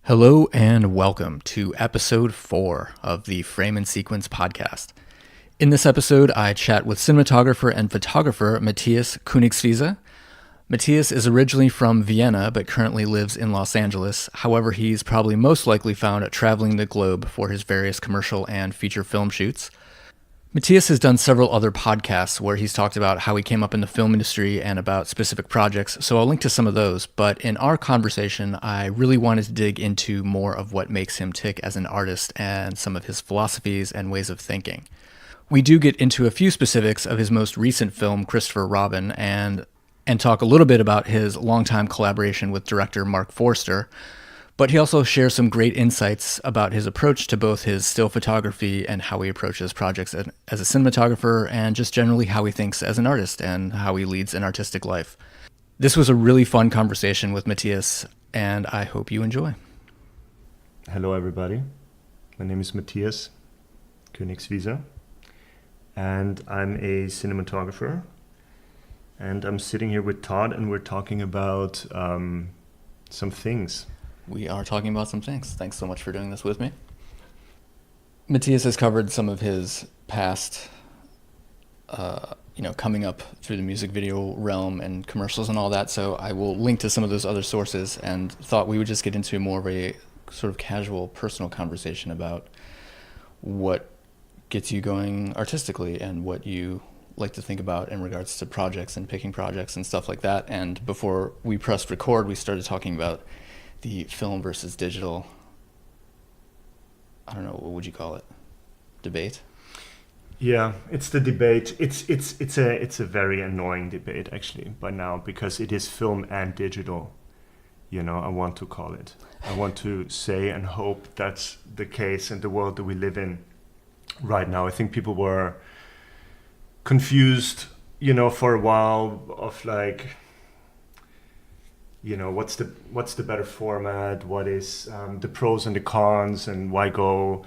Hello and welcome to episode 4 of the Frame and Sequence podcast. In this episode, I chat with cinematographer and photographer Matthias Königswieser. Matthias is originally from Vienna but currently lives in Los Angeles. However, he's probably most likely found traveling the globe for his various commercial and feature film shoots. Matthias has done several other podcasts where he's talked about how he came up in the film industry and about specific projects, so I'll link to some of those. But in our conversation, I really wanted to dig into more of what makes him tick as an artist and some of his philosophies and ways of thinking. We do get into a few specifics of his most recent film, Christopher Robin, and talk a little bit about his longtime collaboration with director Mark Forster. But he also shares some great insights about his approach to both his still photography and how he approaches projects as a cinematographer, and just generally how he thinks as an artist and how he leads an artistic life. This was a really fun conversation with Matthias, and I hope you enjoy. Hello everybody, my name is Matthias Königswieser and I'm a cinematographer, and I'm sitting here with Todd and we're talking about some things. We are talking about some things. Thanks so much for doing this with me. Matthias has covered some of his past, coming up through the music video realm and commercials and all that, so I will link to some of those other sources, and thought we would just get into more of a sort of casual, personal conversation about what gets you going artistically and what you like to think about in regards to projects and picking projects and stuff like that. And before we pressed record, we started talking about the film versus digital, I don't know, what would you call it? Debate? Yeah, it's the debate. It's a very annoying debate actually by now, because it is film and digital. I want to call it. I want to say and hope that's the case in the world that we live in right now. I think people were confused, for a while of like, what's the better format? What is the pros and the cons, and why go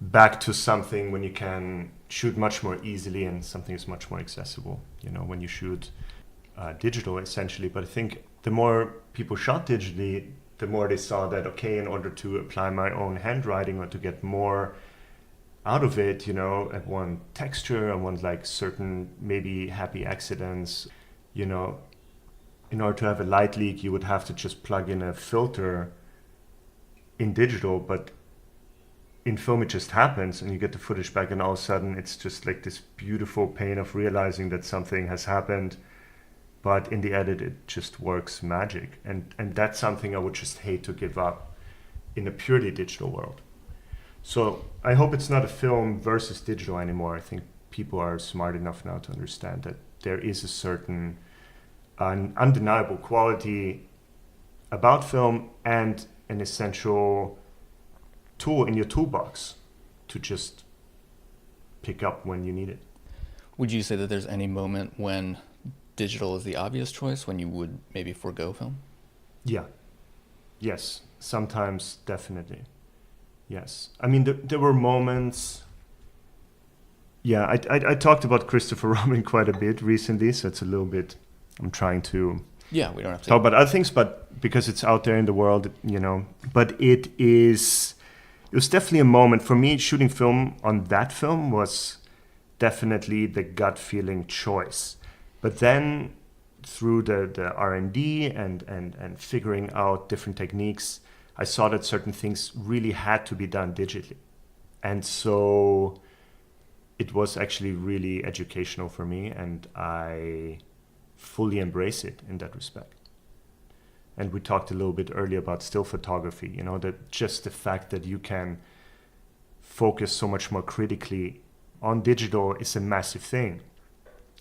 back to something when you can shoot much more easily and something is much more accessible? When you shoot digital, essentially. But I think the more people shot digitally, the more they saw that in order to apply my own handwriting or to get more out of it, I want texture, I want like certain maybe happy accidents, In order to have a light leak, you would have to just plug in a filter in digital, but in film it just happens and you get the footage back, and all of a sudden it's just like this beautiful pain of realizing that something has happened, but in the edit it just works magic. And that's something I would just hate to give up in a purely digital world. So I hope it's not a film versus digital anymore. I think people are smart enough now to understand that there is a certain an undeniable quality about film and an essential tool in your toolbox to just pick up when you need it. Would you say that there's any moment when digital is the obvious choice, when you would maybe forego film? Yeah. Yes. Sometimes, definitely. Yes. I mean, there were moments. Yeah, I talked about Christopher Robin quite a bit recently, so it's a little bit. I'm trying to we don't have to talk about other things, but because it's out there in the world, But it was definitely a moment for me. Shooting film on that film was definitely the gut feeling choice. But then through the R&D and figuring out different techniques, I saw that certain things really had to be done digitally. And so it was actually really educational for me, and I fully embrace it in that respect. And we talked a little bit earlier about still photography, that just the fact that you can focus so much more critically on digital is a massive thing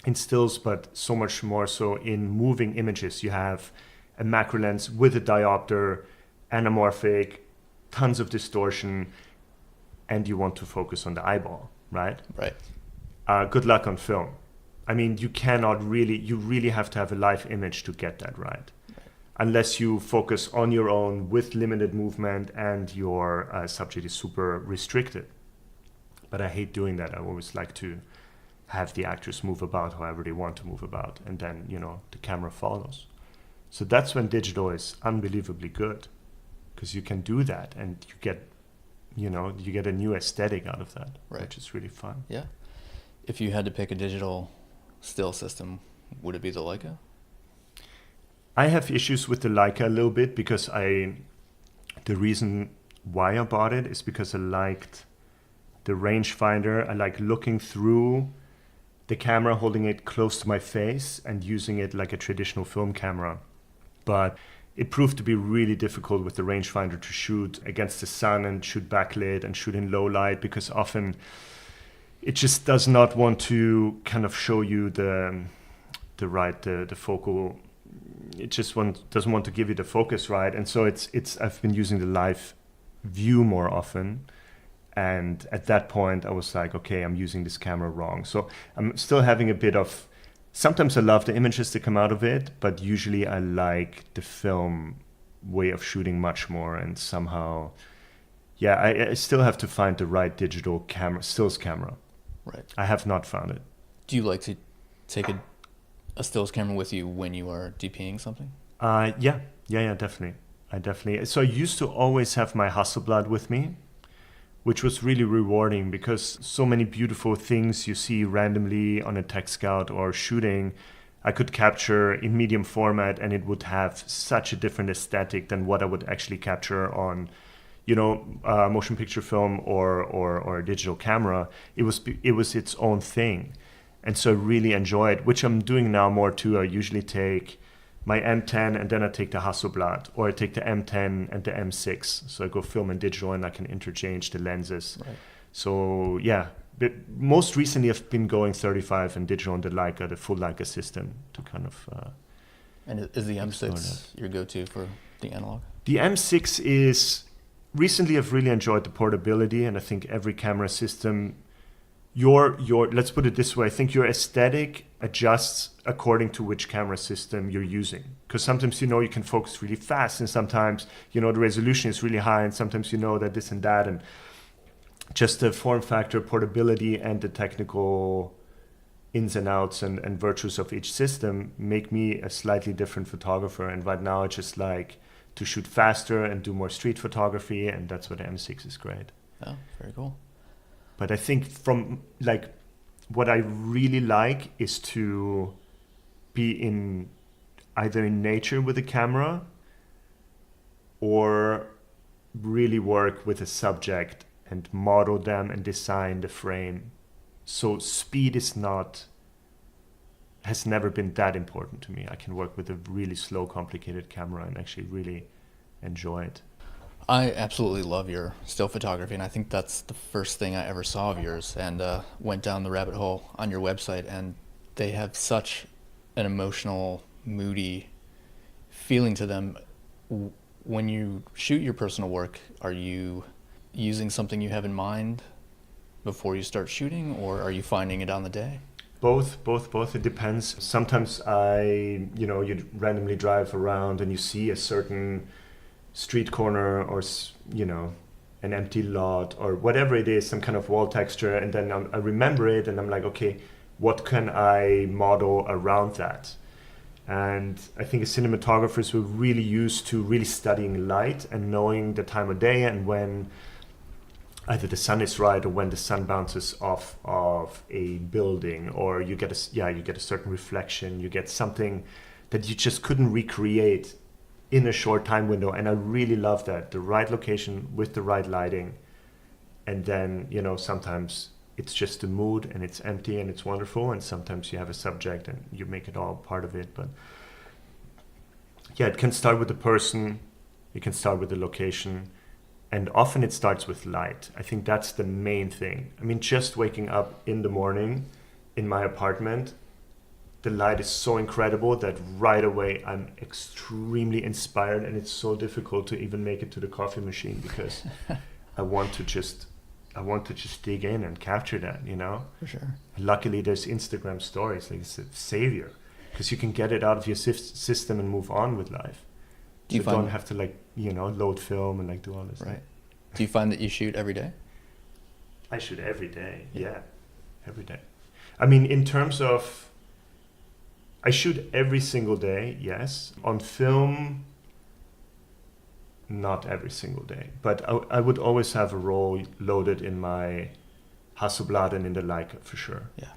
in stills, but so much more so in moving images. You have a macro lens with a diopter, anamorphic, tons of distortion, and you want to focus on the eyeball, right? Right. Good luck on film. I mean, you really have to have a live image to get that right. Unless you focus on your own with limited movement and your subject is super restricted. But I hate doing that. I always like to have the actors move about however they want to move about, and then, the camera follows. So that's when digital is unbelievably good. because you can do that and you get a new aesthetic out of that, right. which is really fun. Yeah. If you had to pick a digital still system, would it be the Leica? I have issues with the Leica a little bit because the reason why I bought it is because I liked the rangefinder. I like looking through the camera, holding it close to my face and using it like a traditional film camera. But it proved to be really difficult with the rangefinder to shoot against the sun and shoot backlit and shoot in low light, because often it just does not want to kind of show you the focal. It just doesn't want to give you the focus right. And so I've been using the live view more often. And at that point, I was like, okay, I'm using this camera wrong. So I'm still having a bit of, sometimes I love the images that come out of it, but usually I like the film way of shooting much more. And somehow, yeah, I still have to find the right digital camera, stills camera. Right. I have not found it. Do you like to take a stills camera with you when you are DPing something? Yeah, definitely. So I used to always have my Hasselblad with me, which was really rewarding because so many beautiful things you see randomly on a tech scout or shooting, I could capture in medium format, and it would have such a different aesthetic than what I would actually capture on, motion picture film or a digital camera. It was its own thing. And so I really enjoy it, which I'm doing now more too. I usually take my M10 and then I take the Hasselblad, or I take the M10 and the M6. So I go film and digital and I can interchange the lenses. Right. So yeah, but most recently I've been going 35 and digital on the Leica, the full Leica system to kind of... and is the M6 your go-to for the analog? The M6 is... Recently I've really enjoyed the portability, and I think every camera system... Your let's put it this way, I think your aesthetic adjusts according to which camera system you're using. Because sometimes you can focus really fast, and sometimes the resolution is really high, and sometimes that this and that, and just the form factor, portability, and the technical ins and outs and virtues of each system make me a slightly different photographer. And right now I just like to shoot faster and do more street photography, and that's where the M6 is great. Oh, very cool. But I think from what I really like is to be either in nature with a camera or really work with a subject and model them and design the frame. So speed has never been that important to me. I can work with a really slow, complicated camera and actually really enjoy it. I absolutely love your still photography, and I think that's the first thing I ever saw of yours, and went down the rabbit hole on your website, and they have such an emotional, moody feeling to them. When you shoot your personal work, are you using something you have in mind before you start shooting, or are you finding it on the day? Both. It depends. Sometimes you randomly drive around and you see a certain street corner or an empty lot or whatever it is, some kind of wall texture, and then I remember it and I'm like, okay, what can I model around that? And I think as cinematographers, we're really used to really studying light and knowing the time of day and when either the sun is right or when the sun bounces off of a building, or you get a certain reflection, you get something that you just couldn't recreate in a short time window. And I really love that, the right location with the right lighting. And then, sometimes it's just the mood and it's empty and it's wonderful. And sometimes you have a subject and you make it all part of it. But yeah, it can start with the person, it can start with the location. And often it starts with light. I think that's the main thing. I mean, just waking up in the morning in my apartment, the light is so incredible that right away I'm extremely inspired, and it's so difficult to even make it to the coffee machine because I want to just dig in and capture that, For sure. Luckily, there's Instagram stories, like it's a savior, because you can get it out of your system and move on with life. You don't have to load film and do all this. Right. Do you find that you shoot every day? I shoot every day. Yeah, every day. I mean, in terms of, I shoot every single day. Yes. On film, not every single day, but I would always have a roll loaded in my Hasselblad and in the Leica for sure. Yeah.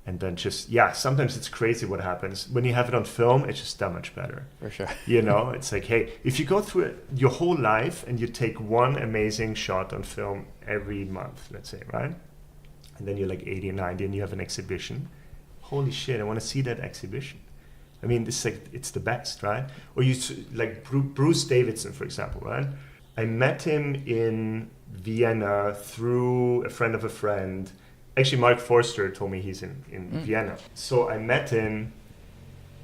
And then just, sometimes it's crazy what happens. When you have it on film, it's just that much better. For sure. You know, it's like, hey, if you go through it, your whole life and you take one amazing shot on film every month, let's say, right? And then you're like 80 or 90 and you have an exhibition. Holy shit, I want to see that exhibition. I mean, it's the best, right? Or like Bruce Davidson, for example, right? I met him in Vienna through a friend of a friend. Actually, Mark Forster told me he's in Vienna. So I met him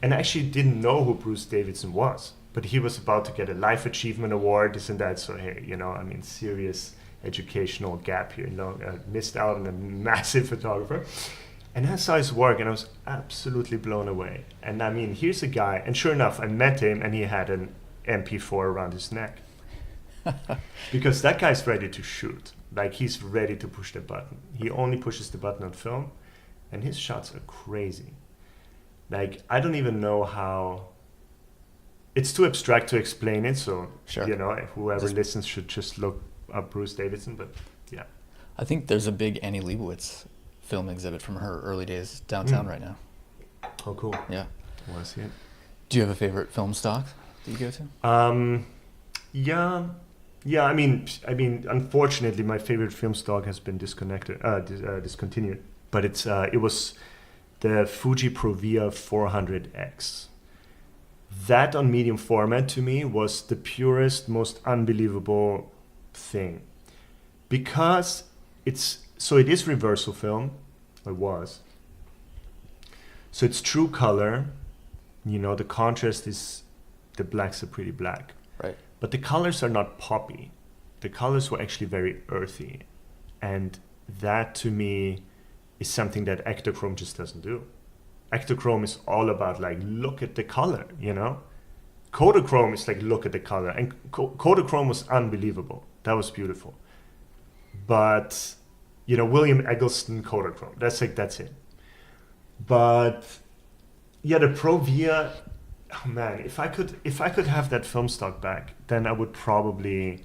and I actually didn't know who Bruce Davidson was. But he was about to get a Life Achievement Award, this and that. So, hey, you know, I mean, serious educational gap here. You know, I missed out on a massive photographer. And I saw his work and I was absolutely blown away. And I mean, here's a guy, and sure enough, I met him and he had an MP4 around his neck. Because that guy's ready to shoot. Like, he's ready to push the button. He only pushes the button on film, and his shots are crazy. Like, I don't even know how... It's too abstract to explain it, so, sure. You know, whoever listens should just look up Bruce Davidson, but yeah. I think there's a big Annie Leibovitz film exhibit from her early days downtown right now. Oh, cool. Yeah. I want to see it. Do you have a favorite film stock that you go to? Yeah, I mean, unfortunately, my favorite film stock has been discontinued. But it was the Fuji Provia 400X. That on medium format to me was the purest, most unbelievable thing, because it is reversal film. It was. So it's true color. You know, the contrast is, the blacks are pretty black. Right. But the colors are not poppy. The colors were actually very earthy. And that to me is something that Ektachrome just doesn't do. Ektachrome is all about like, look at the color, you know? Kodachrome is like, look at the color. And Kodachrome was unbelievable. That was beautiful. But, you know, William Eggleston Kodachrome, that's it. But yeah, the Provia, oh man, if I could have that film stock back, then I would probably...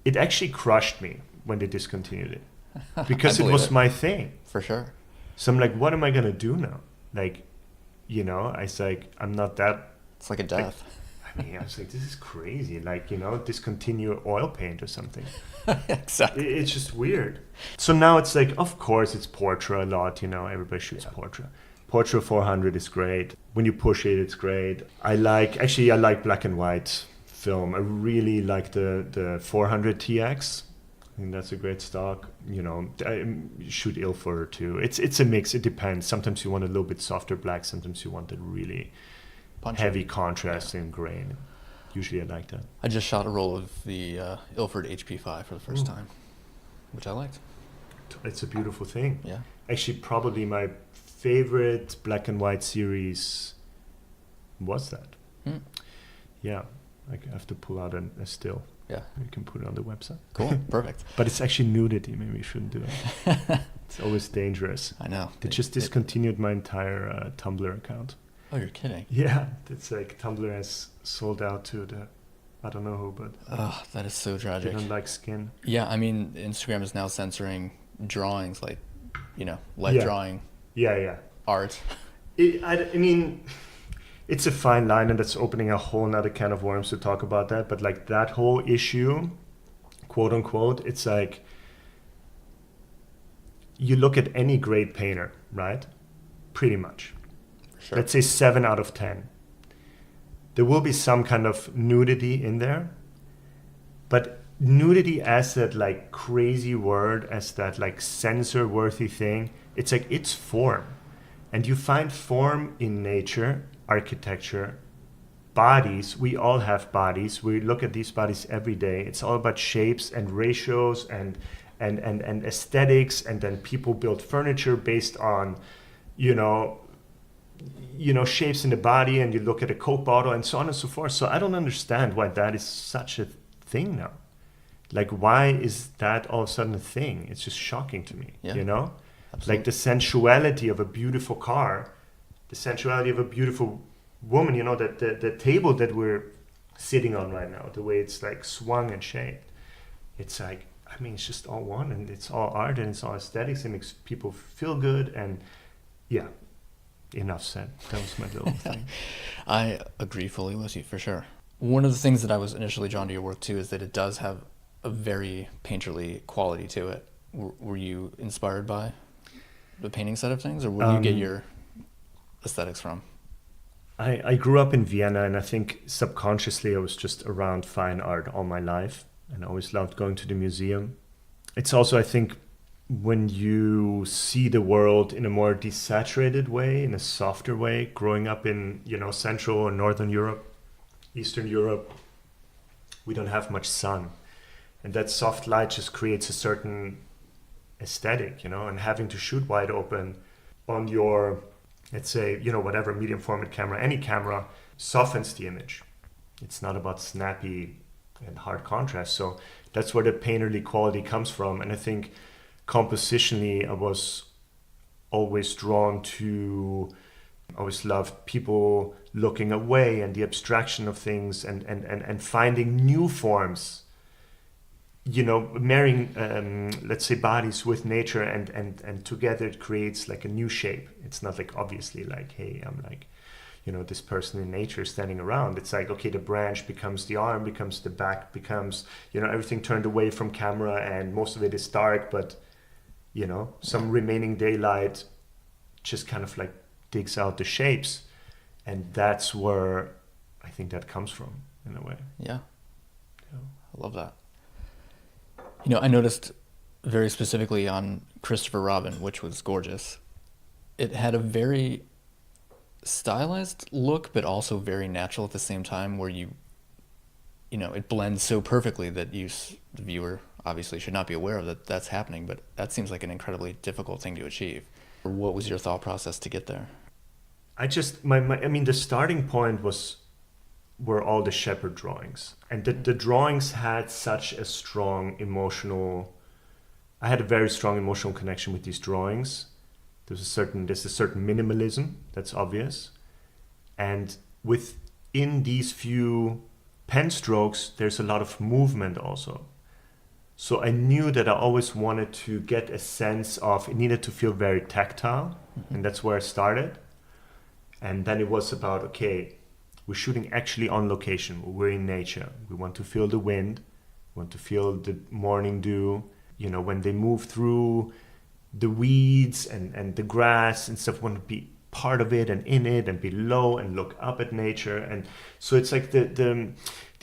It actually crushed me when they discontinued it, because it was my thing. For sure. So I'm like, what am I gonna do now? Like, you know, I was like, I'm not that... It's like a death. I was like, this is crazy. Like, you know, discontinue oil paint or something. Exactly. It's just weird. So now it's like, of course, it's Portra a lot, you know, everybody shoots Portra. Portra 400 is great. When you push it, it's great. I like black and white film. I really like the 400 TX. I think that's a great stock. You know, I shoot Ilford too. It's a mix. It depends. Sometimes you want a little bit softer black. Sometimes you want a really heavy contrast and grain. Usually I like that. I just shot a roll of the Ilford HP5 for the first time, which I liked. It's a beautiful thing. Yeah. Actually, probably my favorite black and white series was that. Yeah, I have to pull out a still. Yeah. You can put it on the website. Cool. Perfect. But it's actually nudity. Maybe you shouldn't do it. It's always dangerous. I know. They just discontinued my entire Tumblr account. Oh, you're kidding. Yeah. It's like Tumblr has sold out to I don't know who, but... Oh, that is so tragic. They don't like skin. Yeah, I mean, Instagram is now censoring drawings, like, you know, light drawing. Yeah. Art. I mean... It's a fine line, and that's opening a whole nother can of worms to talk about that. But like that whole issue, quote unquote, it's like you look at any great painter, right? Pretty much. Sure. Let's say 7 out of 10. There will be some kind of nudity in there, but nudity as that like crazy word, as that like censor-worthy thing, it's like it's form. And you find form in nature, architecture, bodies. We all have bodies. We look at these bodies every day. It's all about shapes and ratios and aesthetics, and then people build furniture based on, you know, shapes in the body, and you look at a Coke bottle and so on and so forth. So I don't understand why that is such a thing now. Like, why is that all of a sudden a thing? It's just shocking to me, you know? Absolutely. Like the sensuality of a beautiful car, the sensuality of a beautiful woman, you know, that the table that we're sitting on right now, the way it's like swung and shaped. It's like, I mean, it's just all one, and it's all art, and it's all aesthetics. It makes people feel good, and yeah, enough said. That was my little thing. I agree fully with you, for sure. One of the things that I was initially drawn to your work too is that it does have a very painterly quality to it. Were you inspired by the painting side of things, or where do you get your aesthetics from? I grew up in Vienna, and I think subconsciously I was just around fine art all my life, and I always loved going to the museum. It's also, I think, when you see the world in a more desaturated way, in a softer way, growing up in, Central or Northern Europe, Eastern Europe, we don't have much sun. And that soft light just creates a certain aesthetic, and having to shoot wide open on your, let's say, whatever medium format camera, any camera, softens the image. It's not about snappy and hard contrast. So that's where the painterly quality comes from. And I think compositionally, I was always drawn to, I always loved people looking away and the abstraction of things, and finding new forms, marrying, let's say, bodies with nature, and together it creates like a new shape. It's not like obviously like, hey, I'm like, this person in nature standing around. It's like, okay, the branch becomes the arm, becomes the back, becomes, everything turned away from camera, and most of it is dark, but, some remaining daylight just kind of like digs out the shapes. And that's where I think that comes from, in a way. Yeah. I love that. I noticed very specifically on Christopher Robin, which was gorgeous, it had a very stylized look, but also very natural at the same time, where it blends so perfectly that the viewer obviously should not be aware of that's happening, but that seems like an incredibly difficult thing to achieve. What was your thought process to get there? I just, the starting point were all the shepherd drawings. And the drawings had such a strong I had a very strong emotional connection with these drawings. There's a certain minimalism that's obvious. And within these few pen strokes, there's a lot of movement also. So I knew that I always wanted to get a sense of, it needed to feel very tactile. Mm-hmm. And that's where I started. And then it was about, okay, we're shooting actually on location. We're in nature. We want to feel the wind. We want to feel the morning dew. When they move through the weeds and the grass and stuff, we want to be part of it and in it and below and look up at nature. And so it's like the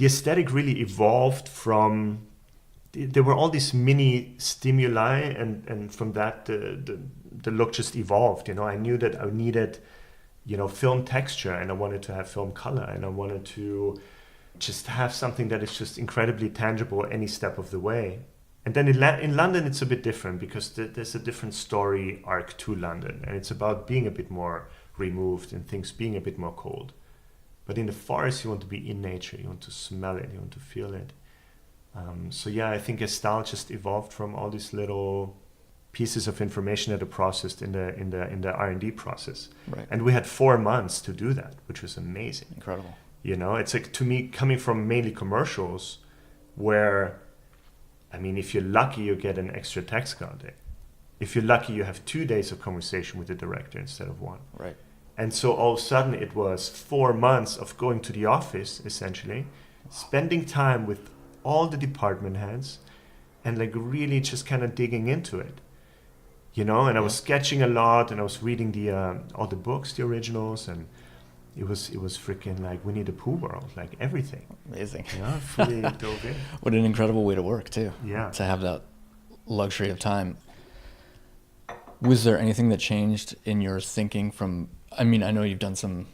aesthetic really evolved from, there were all these mini stimuli, and from that the look just evolved. I knew that I needed, film texture, and I wanted to have film color, and I wanted to just have something that is just incredibly tangible any step of the way. And then in London, it's a bit different, because there's a different story arc to London, and it's about being a bit more removed and things being a bit more cold. But in the forest, you want to be in nature, you want to smell it, you want to feel it. So yeah, I think a style just evolved from all these little pieces of information that are processed in the R&D process. Right. And we had 4 months to do that, which was amazing. Incredible. It's like, to me, coming from mainly commercials, where, if you're lucky, you get an extra text card day. If you're lucky, you have 2 days of conversation with the director instead of 1. Right. And so all of a sudden it was 4 months of going to the office, essentially, spending time with all the department heads, and like really just kind of digging into it. And I was sketching a lot, and I was reading all the books, the originals, and it was freaking like Winnie the Pooh world, like everything. Amazing. Yeah, fully dove in. What an incredible way to work too. Yeah. To have that luxury of time. Was there anything that changed in your thinking from, I know you've done some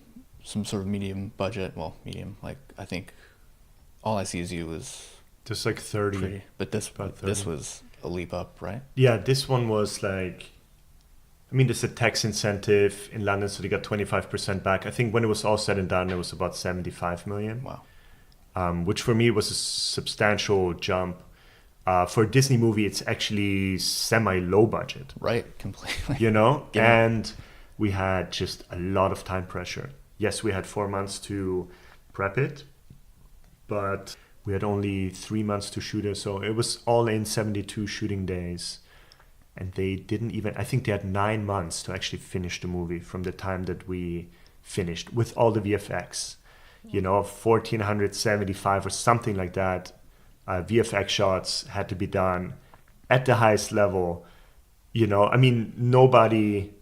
sort of medium budget, like I think All I See Is You was just like 30. Pretty, but this was a leap up, right? Yeah, this one was like, there's a tax incentive in London, so they got 25% back. I think when it was all said and done, it was about 75 million. Wow. Which for me was a substantial jump. For a Disney movie, it's actually semi-low budget. Right, completely. Yeah. And we had just a lot of time pressure. Yes, we had 4 months to prep it, but we had only 3 months to shoot it. So it was all in 72 shooting days. And they didn't even, I think they had 9 months to actually finish the movie from the time that we finished with all the VFX. 1,475 or something like that. VFX shots had to be done at the highest level. Nobody,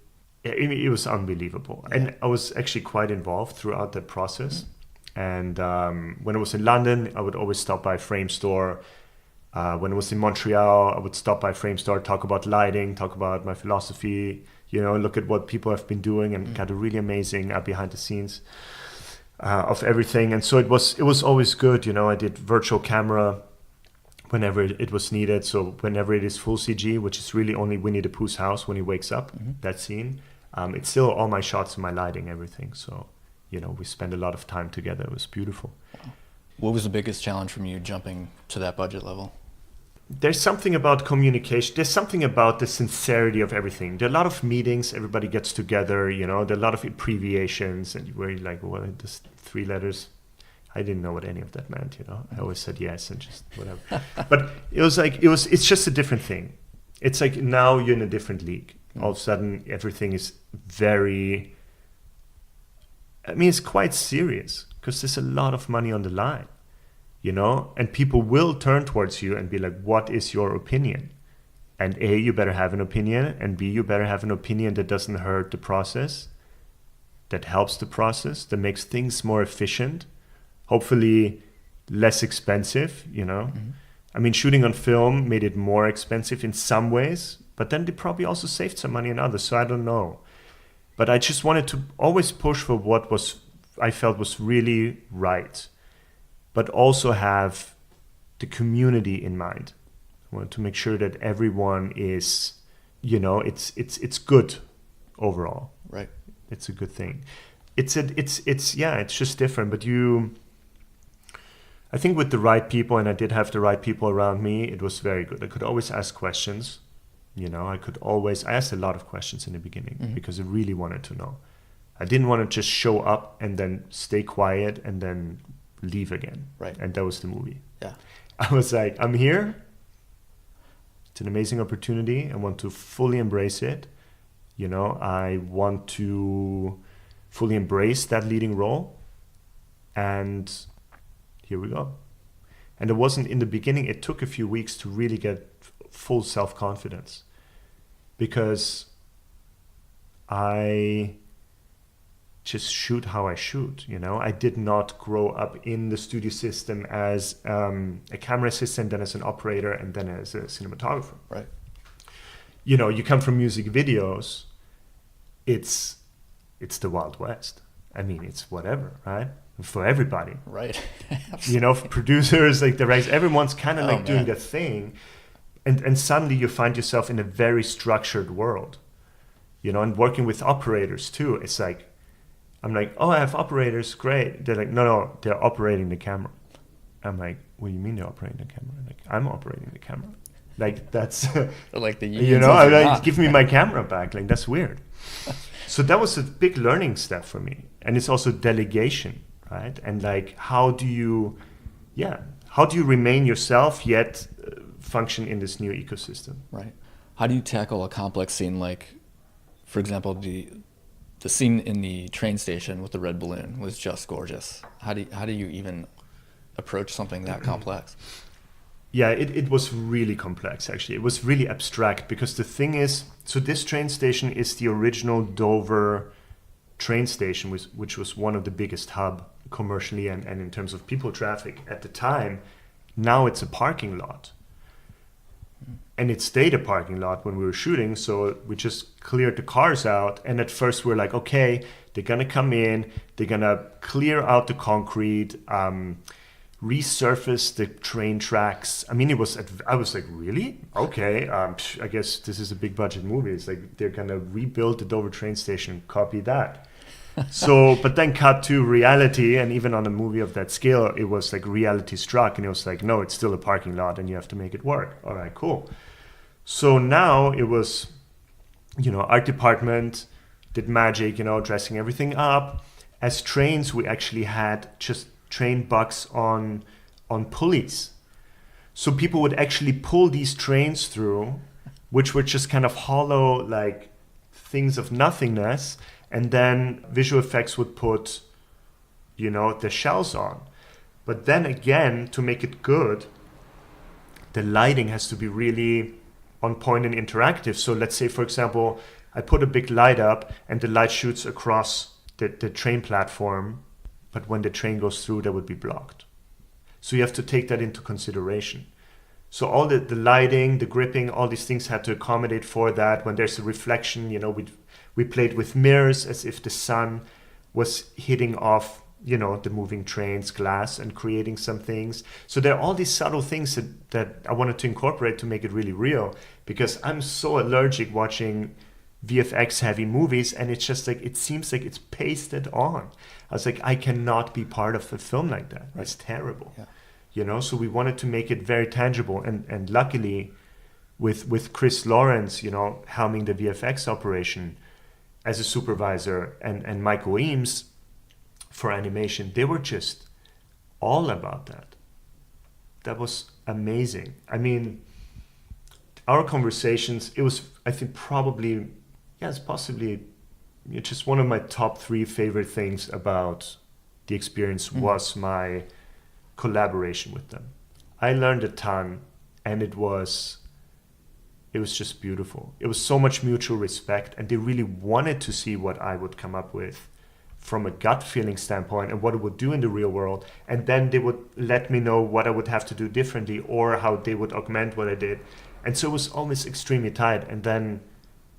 it was unbelievable. Yeah. And I was actually quite involved throughout that process. And when I was in London, I would always stop by Frame Store. When I was in Montreal, I would stop by Frame Store, talk about lighting, talk about my philosophy, look at what people have been doing, and got a really amazing behind the scenes of everything. And so it was always good. I did virtual camera whenever it was needed. So whenever it is full CG, which is really only Winnie the Pooh's house when he wakes up, that scene, it's still all my shots and my lighting, everything. So, we spent a lot of time together. It was beautiful. Wow. What was the biggest challenge from you jumping to that budget level? There's something about communication. There's something about the sincerity of everything. There are a lot of meetings. Everybody gets together. There are a lot of abbreviations, and where you're like, well, just 3 letters. I didn't know what any of that meant. I always said yes and just whatever. But it's just a different thing. It's like now you're in a different league. All of a sudden, everything is very. It's quite serious because there's a lot of money on the line. And people will turn towards you and be like, what is your opinion? And A, you better have an opinion, and B, you better have an opinion that doesn't hurt the process, that helps the process, that makes things more efficient, hopefully less expensive, Shooting on film made it more expensive in some ways, but then they probably also saved some money in others, so I don't know. But I just wanted to always push for what I felt was really right, but also have the community in mind. I wanted to make sure that everyone is, it's good overall. Right. It's a good thing. It's just different. But I think with the right people, and I did have the right people around me, it was very good. I could always ask questions. I asked a lot of questions in the beginning because I really wanted to know. I didn't want to just show up and then stay quiet and then leave again. Right. And that was the movie. Yeah. I was like, I'm here. It's an amazing opportunity. I want to fully embrace it. I want to fully embrace that leading role. And here we go. And it wasn't in the beginning. It took a few weeks to really get full self-confidence because I just shoot how I shoot. I did not grow up in the studio system as a camera assistant, then as an operator, and then as a cinematographer. Right. You come from music videos. It's the Wild West. It's whatever, right? For everybody. Right. For producers, like the directors, everyone's kind of doing their thing. And suddenly you find yourself in a very structured world, and working with operators too. It's like, I'm like, oh, I have operators, great. They're like, no, they're operating the camera. I'm like, what do you mean they're operating the camera? Like, I'm operating the camera. Like, that's, like the I'm like, give me my camera back. Like, that's weird. So that was a big learning step for me. And it's also delegation, right? And like, how do you remain yourself yet function in this new ecosystem? Right. How do you tackle a complex scene like, for example, the scene in the train station with the red balloon was just gorgeous. How do you even approach something that complex? Yeah, it was really complex, actually. It was really abstract because the thing is, so this train station is the original Dover train station, which was one of the biggest hub commercially and in terms of people traffic at the time. Now it's a parking lot. And it stayed a parking lot when we were shooting, so we just cleared the cars out. And at first we were like, okay, they're going to come in, they're going to clear out the concrete, resurface the train tracks. I was like, really? Okay, I guess this is a big budget movie. It's like they're going to rebuild the Dover train station, copy that. So, but then cut to reality, and even on a movie of that scale, it was like reality struck, and it was like, no, it's still a parking lot, and you have to make it work. All right, cool. So now it was, art department did magic, dressing everything up. As trains, we actually had just train bucks on on pulleys. So people would actually pull these trains through, which were just kind of hollow, like things of nothingness. And then visual effects would put, the shells on. But then again, to make it good, the lighting has to be really on point and interactive. So let's say, for example, I put a big light up and the light shoots across the train platform, but when the train goes through, that would be blocked. So you have to take that into consideration. So all the lighting, the gripping, all these things had to accommodate for that. When there's a reflection, we played with mirrors as if the sun was hitting off, the moving train's glass and creating some things. So there are all these subtle things that I wanted to incorporate to make it really real, because I'm so allergic watching VFX heavy movies, and it's just like, it seems like it's pasted on. I was like, I cannot be part of a film like that. Right. It's terrible. Yeah. So we wanted to make it very tangible, and luckily with Chris Lawrence, helming the VFX operation as a supervisor, and Michael Eames for animation, they were just all about that. That was amazing. I mean, our conversations, it was, I think, probably, it's possibly just one of my top 3 favorite things about the experience was my collaboration with them. I learned a ton, and it was just beautiful. It was so much mutual respect, and they really wanted to see what I would come up with from a gut feeling standpoint and what it would do in the real world. And then they would let me know what I would have to do differently, or how they would augment what I did. And so it was always extremely tight. And then,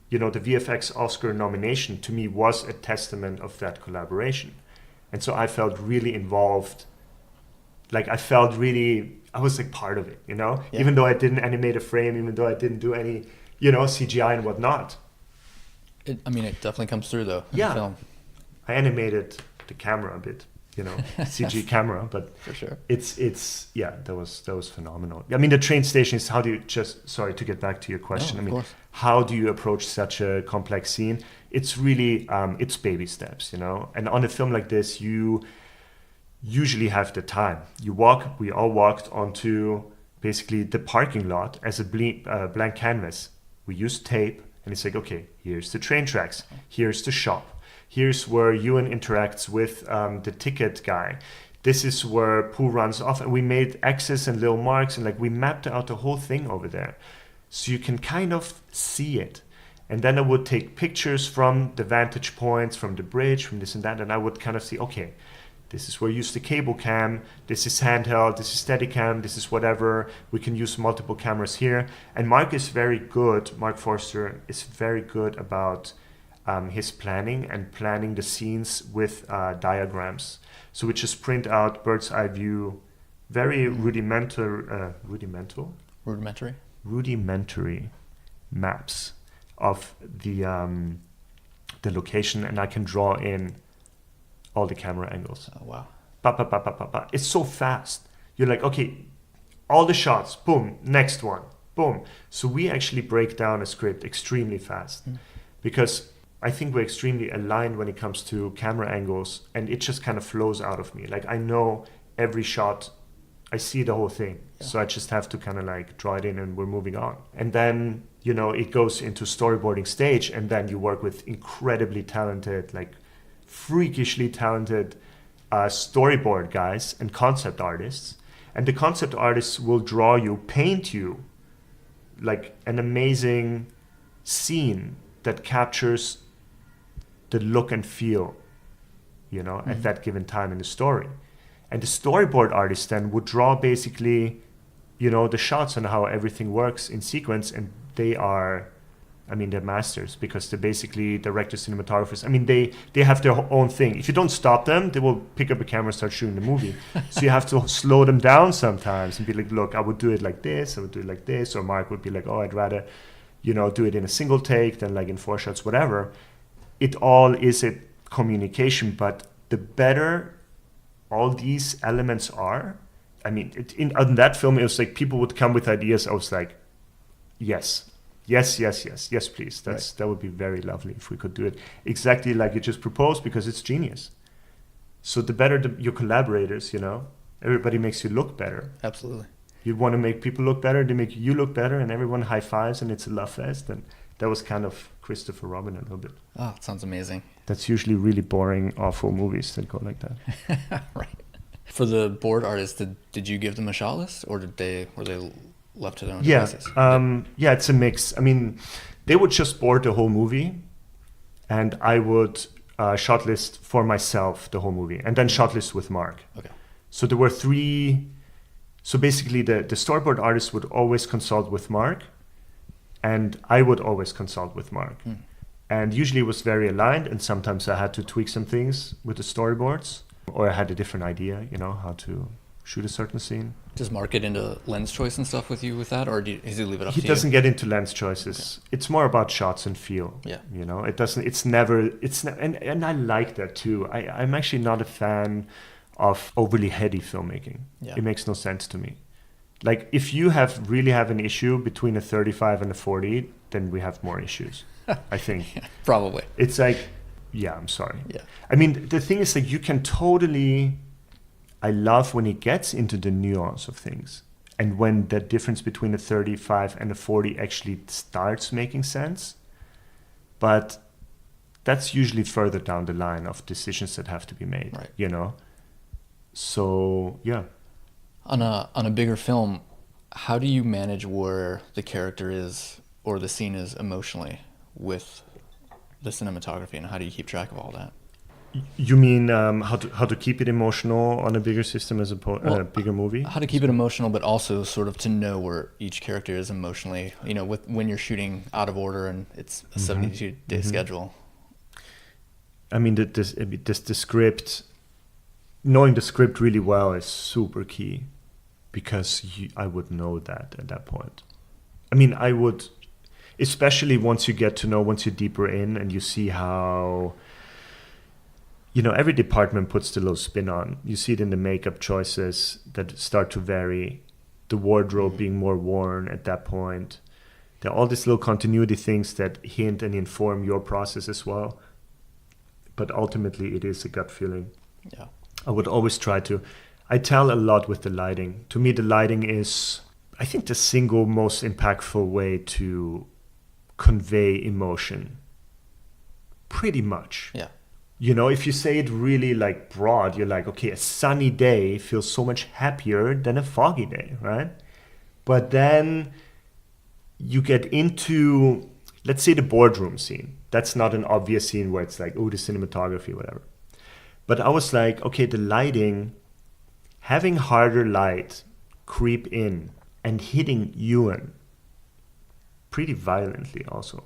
the VFX Oscar nomination to me was a testament of that collaboration. And so I felt really involved. Like I was like part of it, Yeah. Even though I didn't animate a frame, even though I didn't do any, CGI and whatnot. It definitely comes through though. In Yeah. the film. I animated the camera a bit, CG camera, but for sure. That was phenomenal. I mean, the train station is, how do you sorry to get back to your question. No, of course. How do you approach such a complex scene? It's really, it's baby steps, and on a film like this, you usually have the time. We all walked onto basically the parking lot as a blank canvas. We used tape, and it's like, okay, here's the train tracks, here's the shop. Here's where Ewan interacts with the ticket guy. This is where Pooh runs off. And we made X's and little marks, and we mapped out the whole thing over there. So you can kind of see it. And then I would take pictures from the vantage points, from the bridge, from this and that. And I would kind of see, okay, this is where you use the cable cam. This is handheld. This is Steadicam. This is whatever. We can use multiple cameras here. And Mark Forster is very good about his planning the scenes with diagrams. So we just print out bird's eye view, very rudimentary maps of the location, and I can draw in all the camera angles. Oh wow! It's so fast. You're like, okay, all the shots, boom, next one, boom. So we actually break down a script extremely fast because I think we're extremely aligned when it comes to camera angles, and it just kind of flows out of me. Like I know every shot, I see the whole thing. Yeah. So I just have to kind of draw it in, and we're moving on. And then, it goes into storyboarding stage, and then you work with incredibly talented, freakishly talented storyboard guys and concept artists. And the concept artists will draw you, paint you an amazing scene that captures the look and feel, at that given time in the story. And the storyboard artist then would draw basically, the shots and how everything works in sequence. And they are, they're masters, because they're basically directors, cinematographers. They have their own thing. If you don't stop them, they will pick up a camera and start shooting the movie. So you have to slow them down sometimes and be like, look, I would do it like this, I would do it like this. Or Mark would be like, oh, I'd rather, do it in a single take than in 4 shots, whatever. It all is a communication, but the better all these elements are, in that film, it was people would come with ideas. I was like, yes, please. That would be very lovely if we could do it exactly like you just proposed, because it's genius. So the better your collaborators, Everybody makes you look better. Absolutely. You want to make people look better, they make you look better, and everyone high fives, and it's a love fest. And that was kind of Christopher Robin a little bit. Oh, it sounds amazing. That's usually really boring, awful movies that go like that. Right. For the board artists, did you give them a shot list, or were they left to their own devices? Yeah, it's a mix. I mean, they would just board the whole movie, and I would shortlist for myself the whole movie, and then shortlist with Mark. Okay. So there were 3. So basically, the storyboard artist would always consult with Mark, and I would always consult with Mark. And usually it was very aligned, and sometimes I had to tweak some things with the storyboards, or I had a different idea, how to shoot a certain scene. Does Mark get into lens choice and stuff with you with that, or does he leave it up to you? He doesn't get into lens choices. Okay. It's more about shots and feel. Yeah. It doesn't. It's never. And I like that too. I'm actually not a fan of overly heady filmmaking. Yeah. It makes no sense to me. Like, if you really have an issue between a 35 and a 40, then we have more issues. I think. Yeah, probably. It's like, yeah, I'm sorry. Yeah. I mean, the thing is, like, you can totally. I love when it gets into the nuance of things, and when the difference between a 35 and a 40 actually starts making sense. But that's usually further down the line of decisions that have to be made. Right. So yeah. On a bigger film, how do you manage where the character is or the scene is emotionally with the cinematography, and how do you keep track of all that? You mean how to keep it emotional on a bigger system as a bigger movie? How to keep it emotional, but also sort of to know where each character is emotionally. When you're shooting out of order and it's a 72-day schedule. I mean, the script, knowing the script really well is super key, because I would know that at that point. I mean, I would, especially once you're deeper in and you see how. Every department puts the little spin on. You see it in the makeup choices that start to vary, the wardrobe being more worn at that point. There are all these little continuity things that hint and inform your process as well. But ultimately, it is a gut feeling. Yeah. I would always I tell a lot with the lighting. To me, the lighting is, I think, the single most impactful way to convey emotion. Pretty much. Yeah. If you say it really like broad, you're like, okay, a sunny day feels so much happier than a foggy day, right? But then you get into, let's say, the boardroom scene. That's not an obvious scene where it's like, oh, the cinematography, whatever. But I was like, okay, the lighting, having harder light creep in and hitting Ewan pretty violently also.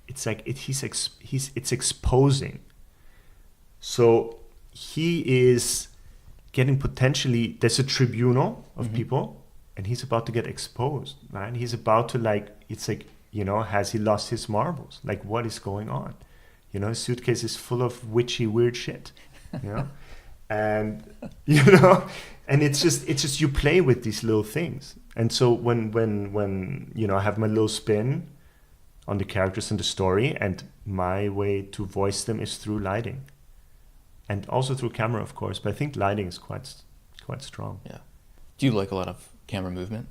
It's like it's exposing. So he is getting potentially, there's a tribunal of people, and he's about to get exposed, right? He's about to it's like, has he lost his marbles? Like, what is going on? His suitcase is full of witchy, weird shit, and, and it's just you play with these little things. And so when I have my little spin on the characters and the story, and my way to voice them is through lighting. And also through camera, of course, but I think lighting is quite strong. Yeah. Do you like a lot of camera movement?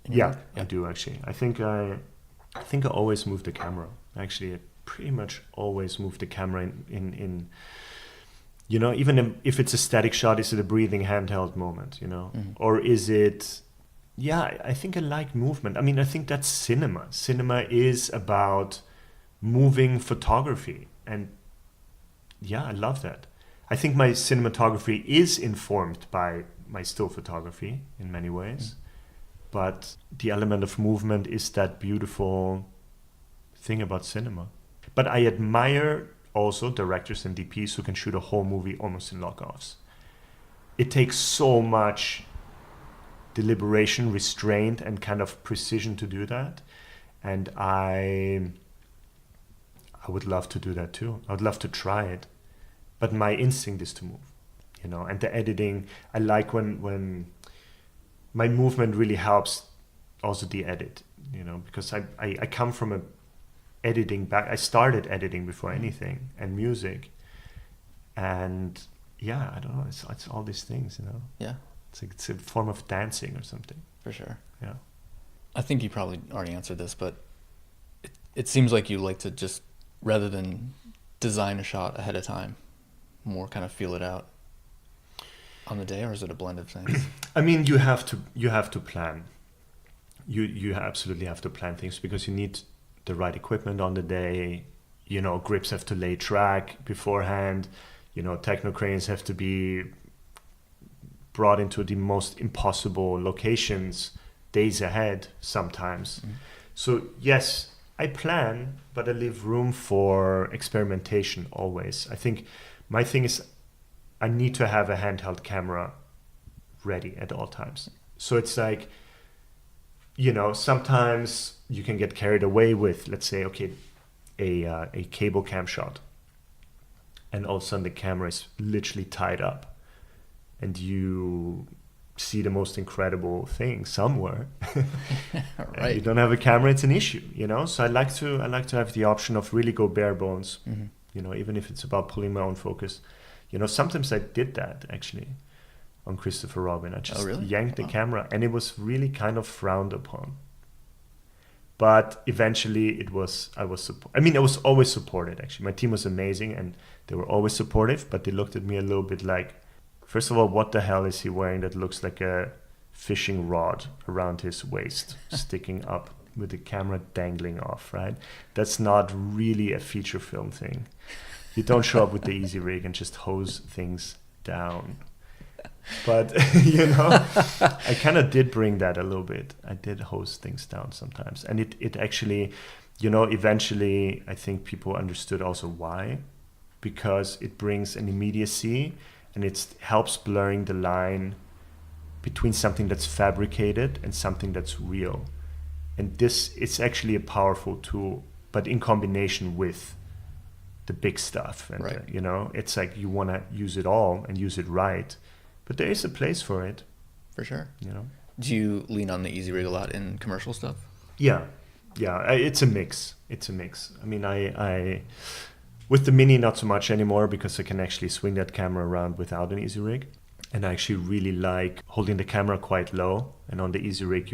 Yeah, I do actually. I think I always move the camera. Actually, I pretty much always move the camera in even if it's a static shot, is it a breathing handheld moment, or is it? Yeah, I think I like movement. I mean, I think that's cinema. Cinema is about moving photography, and yeah, I love that. I think my cinematography is informed by my still photography in many ways, but the element of movement is that beautiful thing about cinema. But I admire also directors and DPs who can shoot a whole movie almost in lockoffs. It takes so much deliberation, restraint, and kind of precision to do that, and I would love to do that too. I would love to try it. But my instinct is to move, and the editing, I like when my movement really helps also the edit, because I come from a editing back. I started editing before anything, and music, and yeah, I don't know, it's all these things, Yeah. It's a form of dancing or something. For sure. Yeah. I think you probably already answered this, but it seems like you like to just, rather than design a shot ahead of time, more kind of feel it out on the day, or is it a blend of things? I mean, you have to plan. You absolutely have to plan things because you need the right equipment on the day. You know, grips have to lay track beforehand. You know, techno cranes have to be brought into the most impossible locations days ahead sometimes. Mm-hmm. So yes, I plan, but I leave room for experimentation always. I think my thing is I need to have a handheld camera ready at all times. So it's like, you know, sometimes you can get carried away with, let's say, okay, a cable cam shot. And all of a sudden the camera is literally tied up. And you see the most incredible thing somewhere. Right. You don't have a camera, it's an issue, you know? So I like to have the option of really go bare bones, mm-hmm. you know, even if it's about pulling my own focus. You know, sometimes I did that actually on Christopher Robin. I just yanked the camera and it was really kind of frowned upon. But eventually I was always supported actually. My team was amazing and they were always supportive, but they looked at me a little bit like, first of all, what the hell is he wearing that looks like a fishing rod around his waist, sticking up with the camera dangling off, right? That's not really a feature film thing. You don't show up with the easy rig and just hose things down. But, you know, I kind of did bring that a little bit. I did hose things down sometimes. And it actually, you know, eventually I think people understood also why. Because it brings an immediacy and it helps blurring the line between something that's fabricated and something that's real. And this is actually a powerful tool, but in combination with the big stuff. And, right. You know, it's like you want to use it all and use it right. But there is a place for it. For sure. You know. Do you lean on the easy rig a lot in commercial stuff? Yeah. It's a mix. I mean, I with the Mini, not so much anymore because I can actually swing that camera around without an easy rig. And I actually really like holding the camera quite low. And on the easy rig,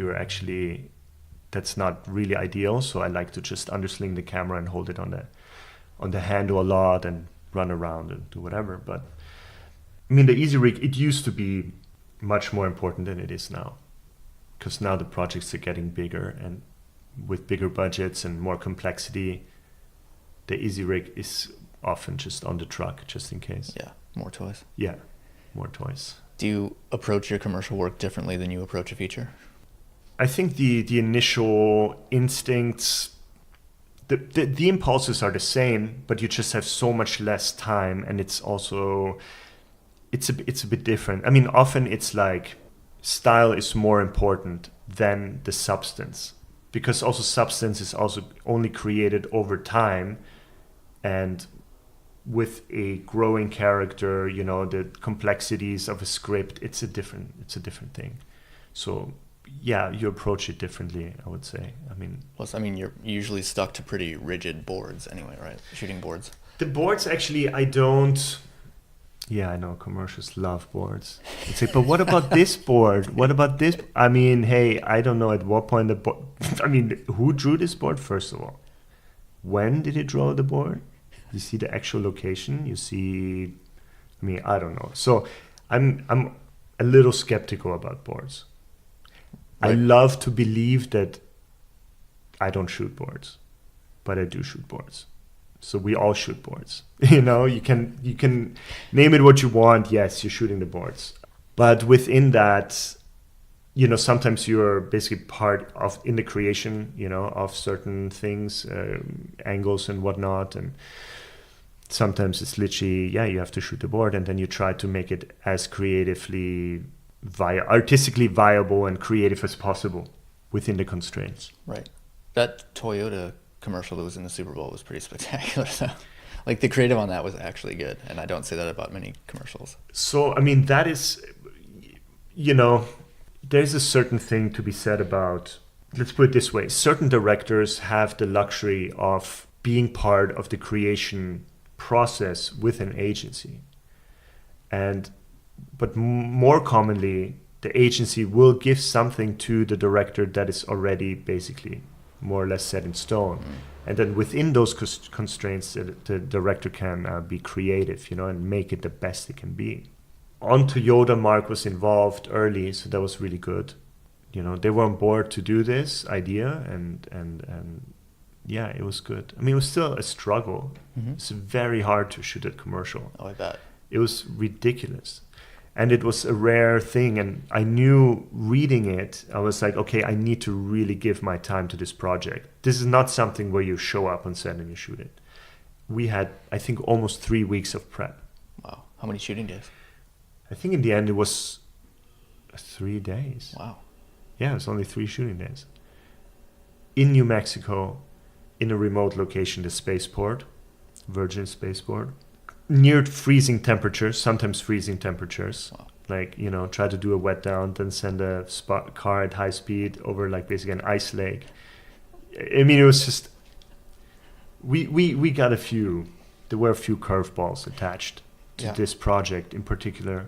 that's not really ideal. So I like to just undersling the camera and hold it on the handle a lot and run around and do whatever. But I mean, the easy rig, it used to be much more important than it is now. Because now the projects are getting bigger and with bigger budgets and more complexity, the easy rig is often just on the truck, just in case. Yeah, more toys. Yeah, more toys. Do you approach your commercial work differently than you approach a feature? I think the initial instincts, the impulses are the same, but you just have so much less time, and it's also it's a bit different. I mean, often it's like style is more important than the substance, because also substance is also only created over time, and with a growing character, you know, the complexities of a script, it's a different thing. So yeah, you approach it differently, I would say. Plus, you're usually stuck to pretty rigid boards anyway, right? Shooting boards. The boards, actually, I don't. Yeah, I know commercials love boards. It's like, but what about this board? What about this? I mean, hey, I don't know at what point the board. Who drew this board, first of all? When did he draw the board? You see the actual location. You see. I don't know. So, I'm a little skeptical about boards. Right. I love to believe that I don't shoot boards, but I do shoot boards. So we all shoot boards. You know, you can name it what you want. Yes, you're shooting the boards. But within that, you know, sometimes you're basically part of in the creation, you know, of certain things, angles and whatnot. And sometimes it's literally, you have to shoot the board, and then you try to make it as creatively artistically viable and creative as possible within the constraints. Right. That Toyota commercial that was in the Super Bowl was pretty spectacular. So, like, the creative on that was actually good, and I don't say that about many commercials. So, that is, you know, there's a certain thing to be said about, let's put it this way, certain directors have the luxury of being part of the creation process with an agency. But more commonly, the agency will give something to the director that is already basically more or less set in stone. And then within those constraints, the director can be creative, and make it the best it can be. On Toyota, Mark was involved early, so that was really good. They were on board to do this idea, and yeah, it was good. I mean, it was still a struggle. It's very hard to shoot a commercial. Oh, I bet. It was ridiculous. And it was a rare thing. And I knew reading it, I was like, okay, I need to really give my time to this project. This is not something where you show up on set and you shoot it. We had, I think, almost 3 weeks of prep. Wow. How many shooting days? I think in the end it was 3 days. Wow. Yeah, it was only 3 shooting days. In New Mexico, in a remote location, the spaceport, Virgin Spaceport, near freezing temperatures, sometimes freezing temperatures. Wow. Like, try to do a wet down, then send a car at high speed over like basically an ice lake. I mean, it was just, we got there were a few curveballs attached to this project in particular.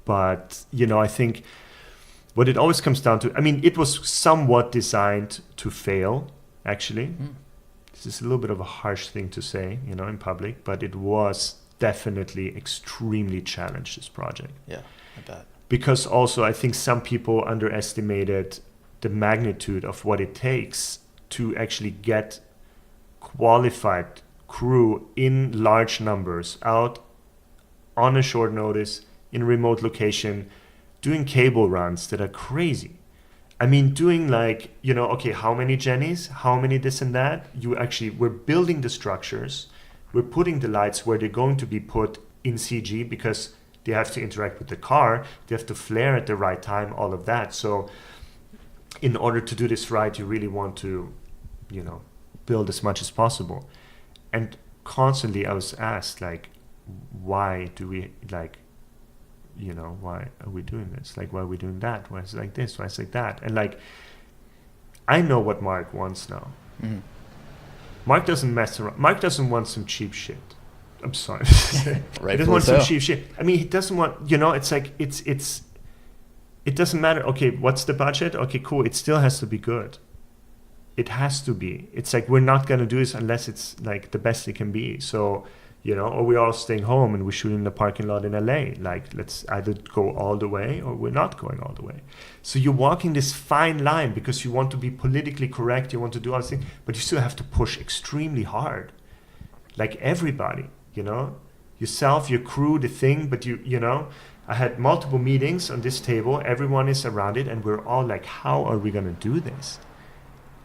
But, I think what it always comes down to, I mean, it was somewhat designed to fail, actually. This is a little bit of a harsh thing to say, in public, but it was definitely extremely challenged, this project. Yeah, I bet. Because also I think some people underestimated the magnitude of what it takes to actually get qualified crew in large numbers out on a short notice in a remote location doing cable runs that are crazy. I mean, doing like, okay, how many Jennies, how many this and that? We're building the structures. We're putting the lights where they're going to be put in CG because they have to interact with the car. They have to flare at the right time, all of that. So in order to do this right, you really want to, build as much as possible. And constantly I was asked, like, why do we, like, why are we doing this? Like, why are we doing that? Why is it like this? Why is it like that? And like, I know what Mark wants now. Mark doesn't mess around. Mark doesn't want some cheap shit. I'm sorry. He doesn't want some cheap shit. I mean, he doesn't want, it's like, it doesn't matter. Okay, what's the budget? Okay, cool. It still has to be good. It has to be. It's like, we're not going to do this unless it's like the best it can be. So, or we're all staying home and we're shooting in the parking lot in LA. Like, let's either go all the way or we're not going all the way. So you're walking this fine line because you want to be politically correct. You want to do all these things, but you still have to push extremely hard. Like everybody, yourself, your crew, the thing, but I had multiple meetings on this table. Everyone is around it and we're all like, how are we going to do this?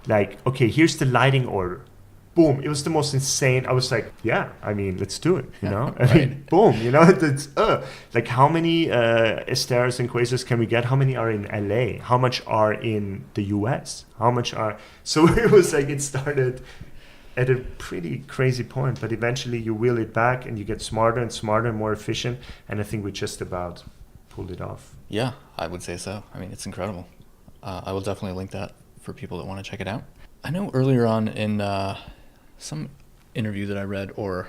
Like, okay, here's the lighting order. Boom. It was the most insane. I was like, yeah, I mean, let's do it, I mean, boom, it's, like how many Asteras and Quasars can we get? How many are in LA? How much are in the US? How much are, so it was like, it started at a pretty crazy point, but eventually you wheel it back and you get smarter and smarter and more efficient. And I think we just about pulled it off. Yeah, I would say so. I mean, it's incredible. I will definitely link that for people that want to check it out. I know earlier on in some interview that I read or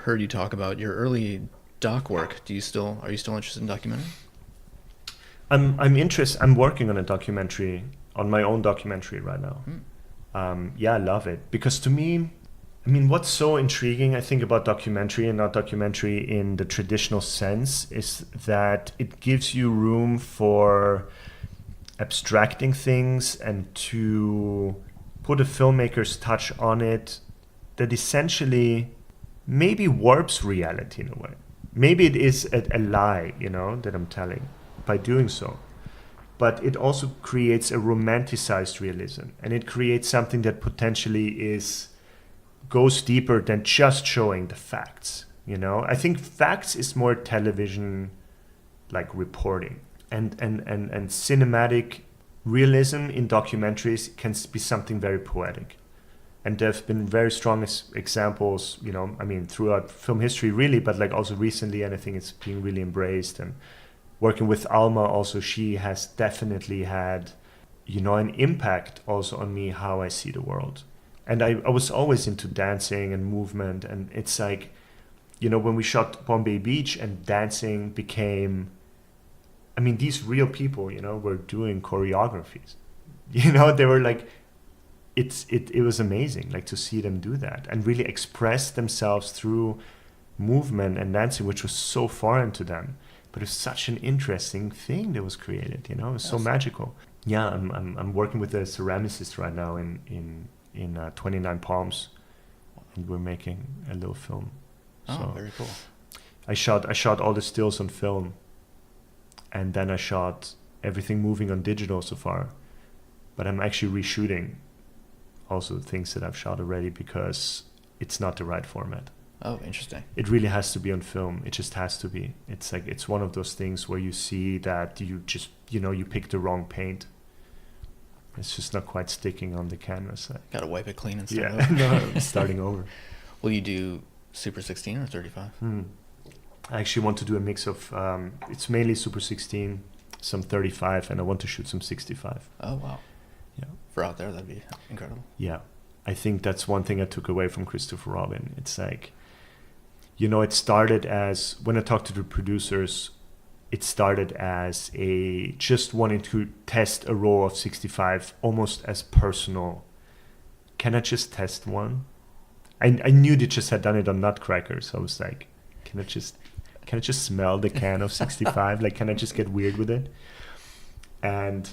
heard you talk about your early doc work. Are you still interested in documentary? I'm working on a documentary, on my own documentary right now. Yeah, I love it because to me, I mean, what's so intriguing, I think, about documentary and not documentary in the traditional sense is that it gives you room for abstracting things and to put a filmmaker's touch on it that essentially maybe warps reality in a way. Maybe it is a lie, that I'm telling by doing so. But it also creates a romanticized realism, and it creates something that potentially goes deeper than just showing the facts. I think facts is more television like reporting, and cinematic realism in documentaries can be something very poetic. And there have been very strong examples, I mean, throughout film history, really, but like also recently, and I think it's being really embraced. And working with Alma also, she has definitely had, an impact also on me, how I see the world. And I was always into dancing and movement. And it's like, when we shot Bombay Beach and dancing became I mean, these real people, you know, were doing choreographies. You know, they were like, it was amazing, like to see them do that and really express themselves through movement and dancing, which was so foreign to them. But it's such an interesting thing that was created, you know, it was so magical. Yeah, I'm working with a ceramicist right now in 29 Palms, and we're making a little film. Oh, very cool. I shot all the stills on film, and then I shot everything moving on digital so far. But I'm actually reshooting also things that I've shot already because it's not the right format. Oh, interesting. It really has to be on film. It just has to be. It's like, it's one of those things where you see that you just, you know, you picked the wrong paint. It's just not quite sticking on the canvas. Got to wipe it clean and start over. over. No, starting over. Will you do Super 16 or 35? I actually want to do a mix of, it's mainly Super 16, some 35, and I want to shoot some 65. Oh, wow. Yeah. For out there, that'd be incredible. Yeah. I think that's one thing I took away from Christopher Robin. It's like, you know, it started as, when I talked to the producers, it started as a just wanting to test a roll of 65 almost as personal. Can I just test one? I knew they just had done it on Nutcracker, so I was like, can I just smell the can of 65? Like, can I just get weird with it? And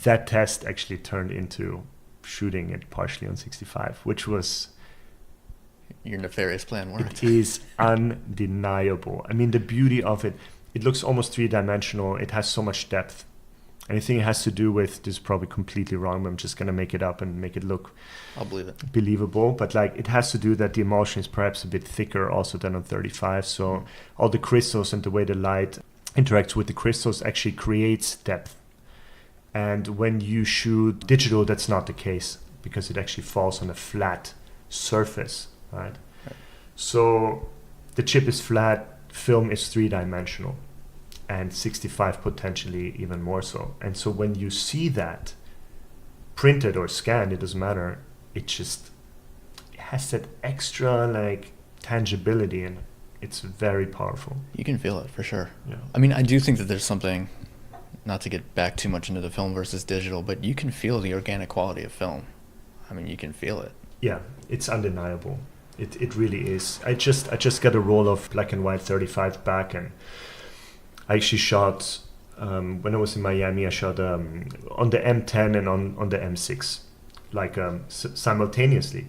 that test actually turned into shooting it partially on 65, which was... Your nefarious plan worked. It is undeniable. I mean, the beauty of it, it looks almost three-dimensional. It has so much depth. And I think it has to do with, this is probably completely wrong, but I'm just going to make it up and make it look... I'll believe it. Believable. But like, it has to do that the emulsion is perhaps a bit thicker also than on 35. So all the crystals and the way the light interacts with the crystals actually creates depth. And when you shoot digital, that's not the case because it actually falls on a flat surface, right? So the chip is flat, film is three-dimensional, and 65 potentially even more so. And so when you see that printed or scanned, it doesn't matter, it has that extra like tangibility, and it's very powerful. You can feel it for sure. Yeah. I mean, I do think that there's something, not to get back too much into the film versus digital, but you can feel the organic quality of film. I mean, you can feel it. Yeah, it's undeniable. It really is. I just got a roll of black and white 35 back, and I actually shot, when I was in Miami, I shot on the M10 and on the M6, like simultaneously.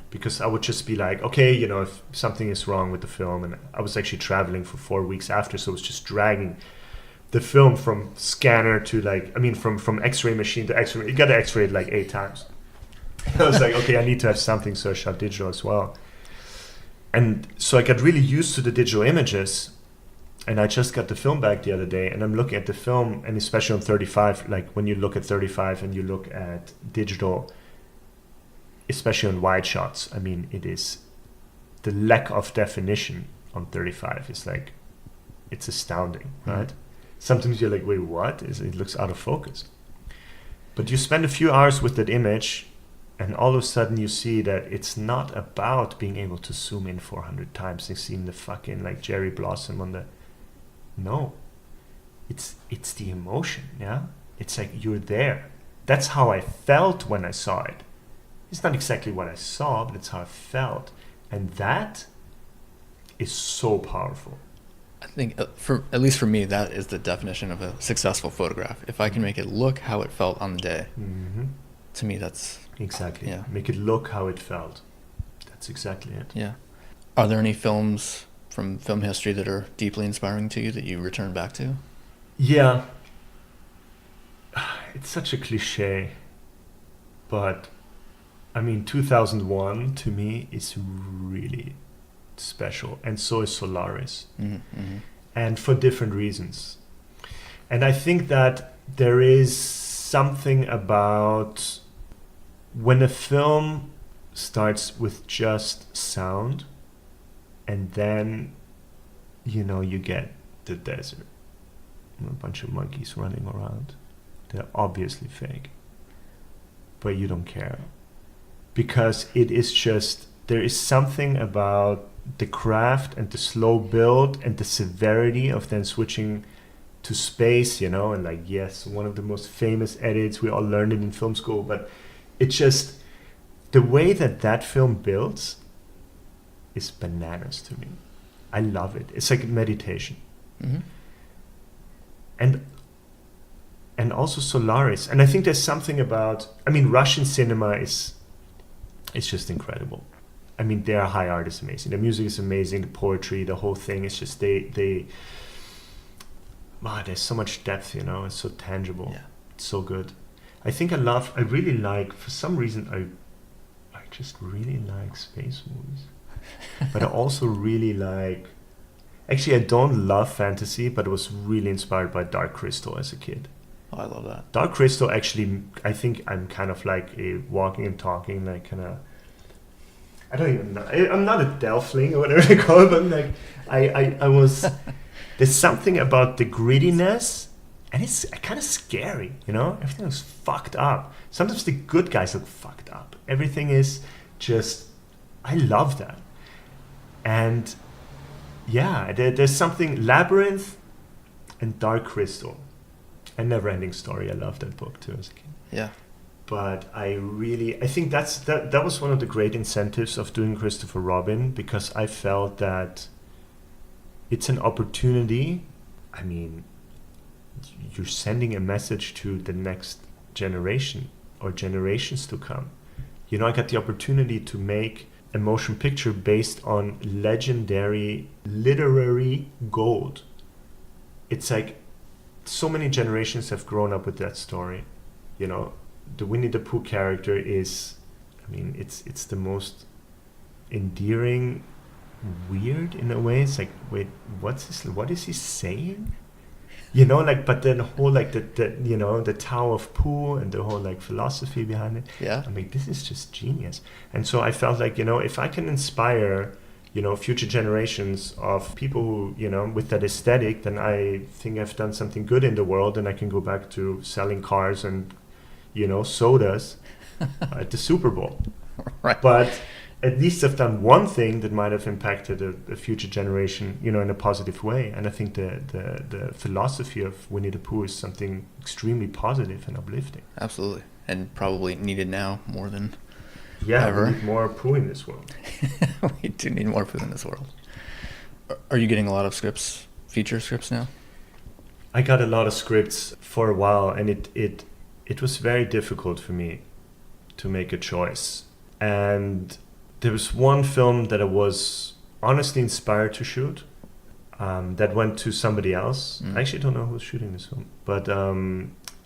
Because I would just be like, okay, you know, if something is wrong with the film, and I was actually traveling for 4 weeks after, so I was just dragging the film from scanner to like, I mean, from X-ray machine to X-ray. You got to X-ray it like 8 times. I was like, okay, I need to have something, so I shot digital as well. And so I got really used to the digital images, and I just got the film back the other day, and I'm looking at the film, and especially on 35, like when you look at 35 and you look at digital, especially on wide shots, I mean, it is, the lack of definition on 35 is like, it's astounding, right? Mm-hmm. Sometimes you're like, wait, what? It looks out of focus. But you spend a few hours with that image, and all of a sudden you see that it's not about being able to zoom in 400 times and seeing the fucking like cherry blossom on the... No. It's the emotion, yeah? It's like you're there. That's how I felt when I saw it. It's not exactly what I saw, but it's how I felt. And that is so powerful. I think, at least for me, that is the definition of a successful photograph. If I can make it look how it felt on the day, to me that's... Exactly. Yeah. Make it look how it felt. That's exactly it. Yeah. Are there any films from film history that are deeply inspiring to you that you return back to? Yeah. It's such a cliche, but I mean, 2001 to me is really special, and so is Solaris. Mm-hmm. And for different reasons. And I think that there is something about when a film starts with just sound, and then, you know, you get the desert, a bunch of monkeys running around. They're obviously fake, but you don't care, because it is just, there is something about the craft and the slow build and the severity of then switching to space, and like, yes, one of the most famous edits, we all learned it in film school, but it's just the way that film builds is bananas to me. I love it. It's like meditation. Mm-hmm. And also Solaris. And I think there's something about, Russian cinema is just incredible. Their high art is amazing. The music is amazing. The poetry, the whole thing is just, there's so much depth, it's so tangible. Yeah. It's so good. I really like, for some reason, I just really like space movies. But I also really like, actually I don't love fantasy, but I was really inspired by Dark Crystal as a kid. Oh, I love that. Dark Crystal, actually, I think I'm kind of like a walking and talking, like kind of, I don't even know. I'm not a Delfling or whatever they call it, but like, I was, there's something about the grittiness, and it's kind of scary, Everything looks fucked up. Sometimes the good guys look fucked up. Everything is just, I love that. And yeah, there's something, Labyrinth and Dark Crystal. A Never-Ending Story. I love that book too as a kid. Yeah. But I think that was one of the great incentives of doing Christopher Robin, because I felt that it's an opportunity. You're sending a message to the next generation or generations to come. I got the opportunity to make a motion picture based on legendary literary gold. It's like so many generations have grown up with that story. The Winnie the Pooh character is, it's the most endearing, weird in a way. It's like, wait, what is he saying? But then the whole, like, the Tao of Pooh and the whole, like, philosophy behind it. Yeah. This is just genius. And so I felt like, if I can inspire, future generations of people who, with that aesthetic, then I think I've done something good in the world, and I can go back to selling cars and, sodas at the Super Bowl. Right. But at least I've done one thing that might have impacted a future generation, in a positive way. And I think the philosophy of Winnie the Pooh is something extremely positive and uplifting. Absolutely. And probably needed now more than Yeah, ever. we need more Pooh in this world. We do need more Pooh in this world. Are you getting a lot of scripts, feature scripts now? I got a lot of scripts for a while, and it was very difficult for me to make a choice. And there was one film that I was honestly inspired to shoot that went to somebody else. I actually don't know who's shooting this film, but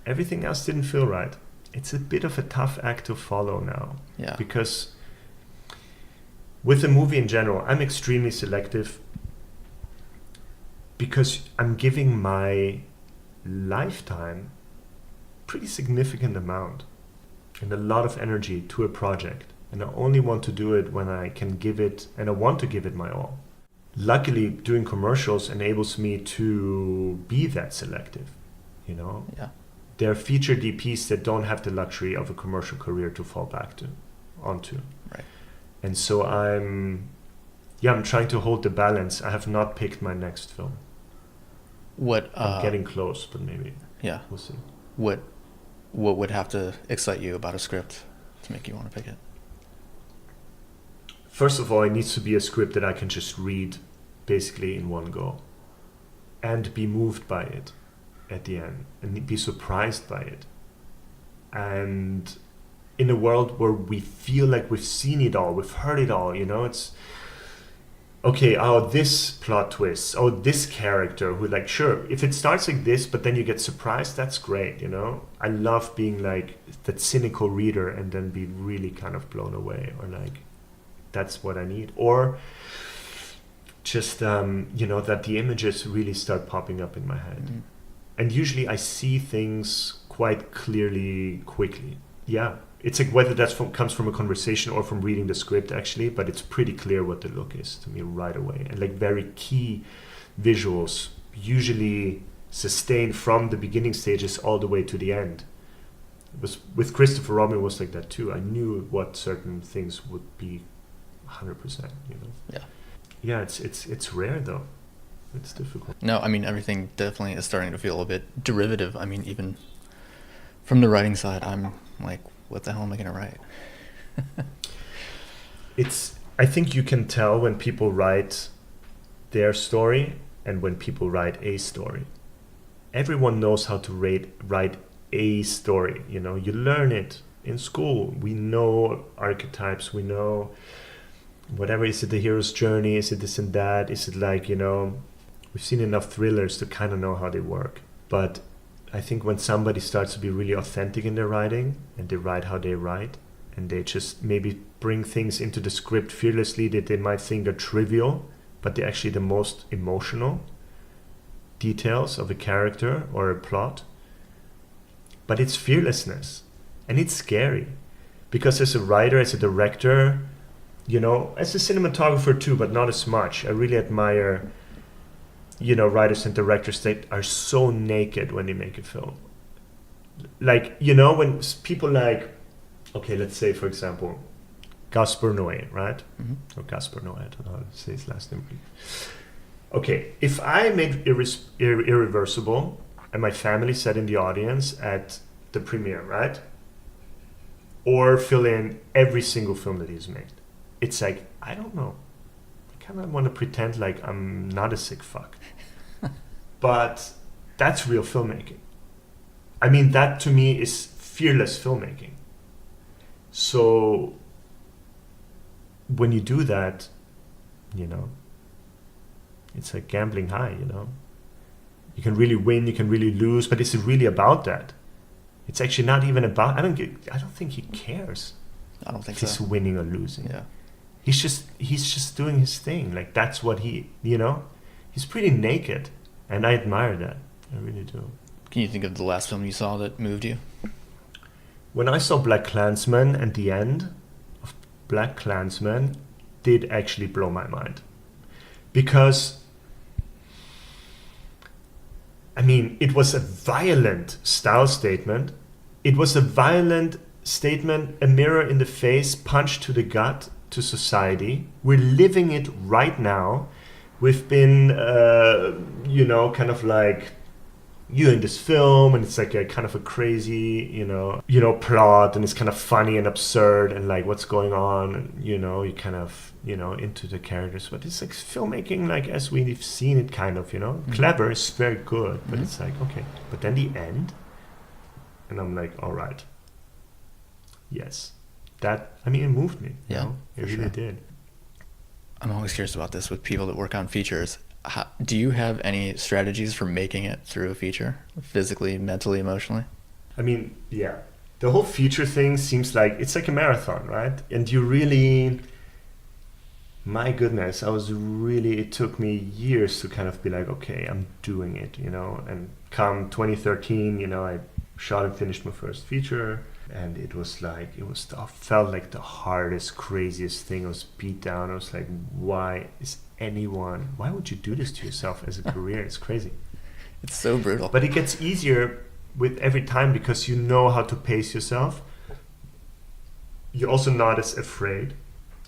everything else didn't feel right. It's a bit of a tough act to follow now. Yeah. Because with the movie in general, I'm extremely selective, because I'm giving my lifetime pretty significant amount and a lot of energy to a project. And I only want to do it when I can give it, and I want to give it my all. Luckily, doing commercials enables me to be that selective, Yeah. There are feature DPs that don't have the luxury of a commercial career to fall back onto. Right. And so I'm trying to hold the balance. I have not picked my next film. I'm getting close, but maybe. Yeah. We'll see. What would have to excite you about a script to make you want to pick it? First of all, it needs to be a script that I can just read basically in one go and be moved by it at the end and be surprised by it. And in a world where we feel like we've seen it all, we've heard it all, it's okay, this plot twist, this character who, like, sure, if it starts like this, but then you get surprised, that's great, I love being like that cynical reader and then be really kind of blown away, or like, that's what I need. Or just, that the images really start popping up in my head. Mm-hmm. And usually I see things quite clearly, quickly. Yeah. It's like whether that comes from a conversation or from reading the script, actually, but it's pretty clear what the look is to me right away. And like very key visuals, usually sustained from the beginning stages all the way to the end. It was, with Christopher Robin, was like that too. I knew what certain things would be 100%, Yeah. Yeah, it's rare though. It's difficult. No, I mean, everything definitely is starting to feel a bit derivative. I mean, even from the writing side, I'm like, what the hell am I going to write? I think you can tell when people write their story and when people write a story. Everyone knows how to write a story. You know, you learn it in school. We know archetypes. We know whatever. Is it the hero's journey? Is it this and that? Is it like, you know, we've seen enough thrillers to kind of know how they work. But I think when somebody starts to be really authentic in their writing and they write how they write and they just maybe bring things into the script fearlessly that they might think are trivial, but they're actually the most emotional details of a character or a plot. But it's fearlessness and it's scary because as a writer, as a director, you know, as a cinematographer too, but not as much. I really admire, you know, writers and directors that are so naked when they make a film. Like, you know, when people like, okay, let's say, for example, Gaspar Noé, right? Mm-hmm. Or Gaspar Noé, I don't know how to say his last name. Okay, if I made Irreversible and my family sat in the audience at the premiere, right? Or fill in every single film that he's made. It's like, I don't know. I kind of want to pretend like I'm not a sick fuck. But that's real filmmaking. I mean, that to me is fearless filmmaking. So when you do that, you know, it's like gambling high, you know. You can really win, you can really lose, but is it really about that? It's actually not even about. I don't think he cares. I don't think if he's winning or losing. Yeah. He's just doing his thing. Like that's what he, you know. He's pretty naked, and I admire that. I really do. Can you think of the last film you saw that moved you? When I saw Black Klansman, and the end of Black Klansman did actually blow my mind, because I mean, it was a violent style statement. It was a violent statement, a mirror in the face, punch to the gut to society. We're living it right now. We've been, you know, kind of like, you're in this film and it's like a kind of a crazy, you know, plot, and it's kind of funny and absurd and like what's going on, and, you know, you kind of, you know, into the characters, but it's like filmmaking like as we've seen it, kind of, you know. Mm-hmm. Clever is very good, but it's like, okay, but then the end, and I'm like, all right, yes, that, I mean, it moved me. Yeah, you know? It really did. I'm always curious about this with people that work on features. Do you have any strategies for making it through a feature, physically, mentally, emotionally? I mean, yeah, the whole feature thing seems like it's like a marathon, right? And you really, my goodness, it took me years to kind of be like, okay, I'm doing it, you know. And come 2013, you know, I shot and finished my first feature, and it was like, felt like the hardest, craziest thing. I was beat down. I was like, why would you do this to yourself as a career? It's crazy. It's so brutal. But it gets easier with every time because you know how to pace yourself. You're also not as afraid.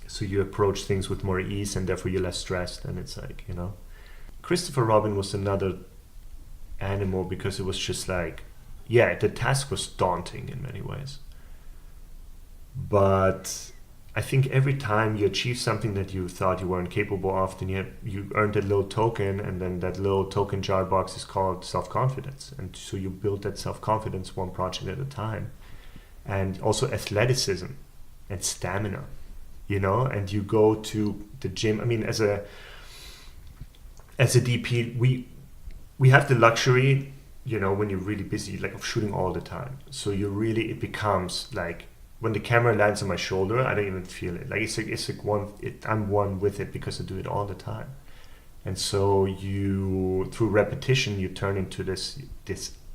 So you approach things with more ease, and therefore you're less stressed. And it's like, you know, Christopher Robin was another animal because it was just like, yeah, the task was daunting in many ways. But I think every time you achieve something that you thought you weren't capable of, then you earned a little token, and then that little token jar box is called self-confidence. And so you build that self-confidence one project at a time. And also athleticism and stamina, you know, and you go to the gym. I mean, as a DP, we have the luxury, you know, when you're really busy, like of shooting all the time. So it becomes like, when the camera lands on my shoulder, I don't even feel it. Like I'm one with it because I do it all the time. And so through repetition, you turn into this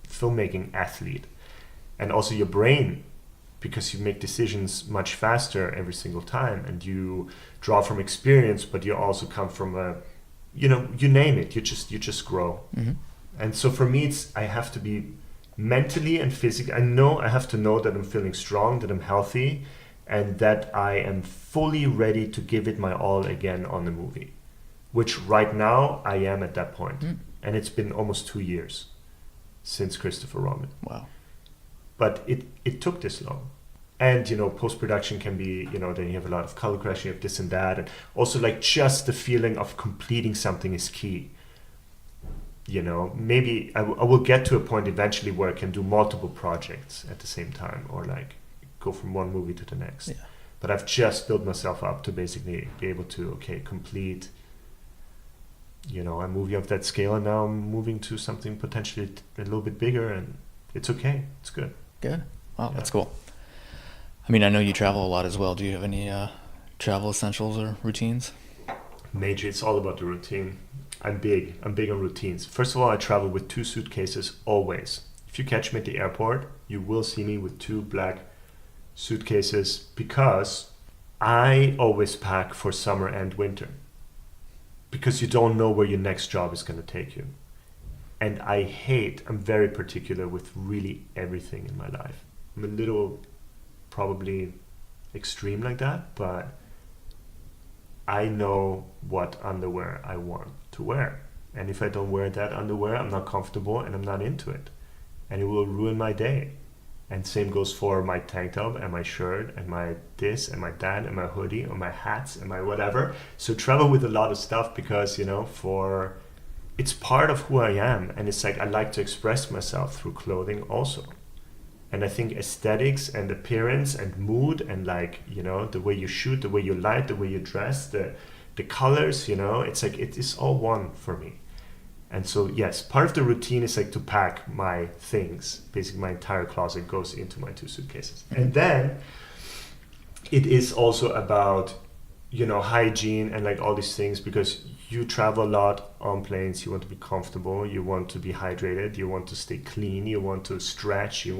filmmaking athlete. And also your brain, because you make decisions much faster every single time, and you draw from experience, but you also come from you name it, you just grow. Mm-hmm. And so for me, I have to be mentally and physically, I have to know that I'm feeling strong, that I'm healthy, and that I am fully ready to give it my all again on the movie. which right now I am at that point. And it's been almost 2 years since Christopher Robin. Wow. But it took this long. And, you know, post-production can be, you know, then you have a lot of color correction, you have this and that. And also, like, just the feeling of completing something is key. You know, maybe I will get to a point eventually where I can do multiple projects at the same time, or, like, go from one movie to the next. Yeah. But I've just built myself up to basically be able to, okay, complete, you know, a movie of that scale. And now I'm moving to something potentially a little bit bigger, and it's okay. It's good. Good. Wow, Yeah. that's cool. I mean, I know you travel a lot as well. Do you have any travel essentials or routines? Major, it's all about the routine. I'm big on routines. First of all, I travel with 2 suitcases always. If you catch me at the airport, you will see me with 2 black suitcases, because I always pack for summer and winter, because you don't know where your next job is going to take you. And I'm very particular with really everything in my life. I'm a little probably extreme like that, but I know what underwear I want to wear. And if I don't wear that underwear, I'm not comfortable and I'm not into it. And it will ruin my day. And same goes for my tank top and my shirt and my this and my that and my hoodie or my hats and my whatever. So travel with a lot of stuff, because, you know, it's part of who I am. And it's like, I like to express myself through clothing also. And I think aesthetics and appearance and mood and, like, you know, the way you shoot, the way you light, the way you dress, the colors, you know, it's like, it is all one for me. And so, yes, part of the routine is like to pack my things. Basically, my entire closet goes into my 2 suitcases. And then it is also about, you know, hygiene and, like, all these things, because you travel a lot on planes. You want to be comfortable. You want to be hydrated. You want to stay clean. You want to stretch. You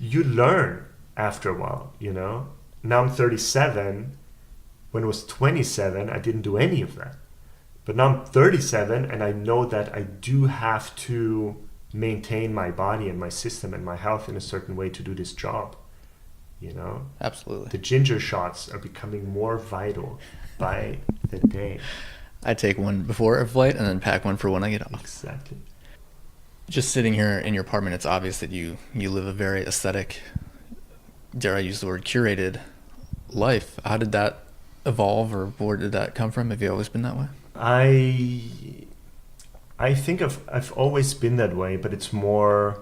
learn after a while, you know. Now I'm 37. When I was 27, I didn't do any of that. But now I'm 37, and I know that I do have to maintain my body and my system and my health in a certain way to do this job, you know. Absolutely. The ginger shots are becoming more vital by the day. I take one before a flight and then pack one for when I get off. Exactly. Just sitting here in your apartment, it's obvious that you live a very aesthetic, dare I use the word, curated life. How did that evolve, or where did that come from? Have you always been that way? I think I've always been that way, but it's more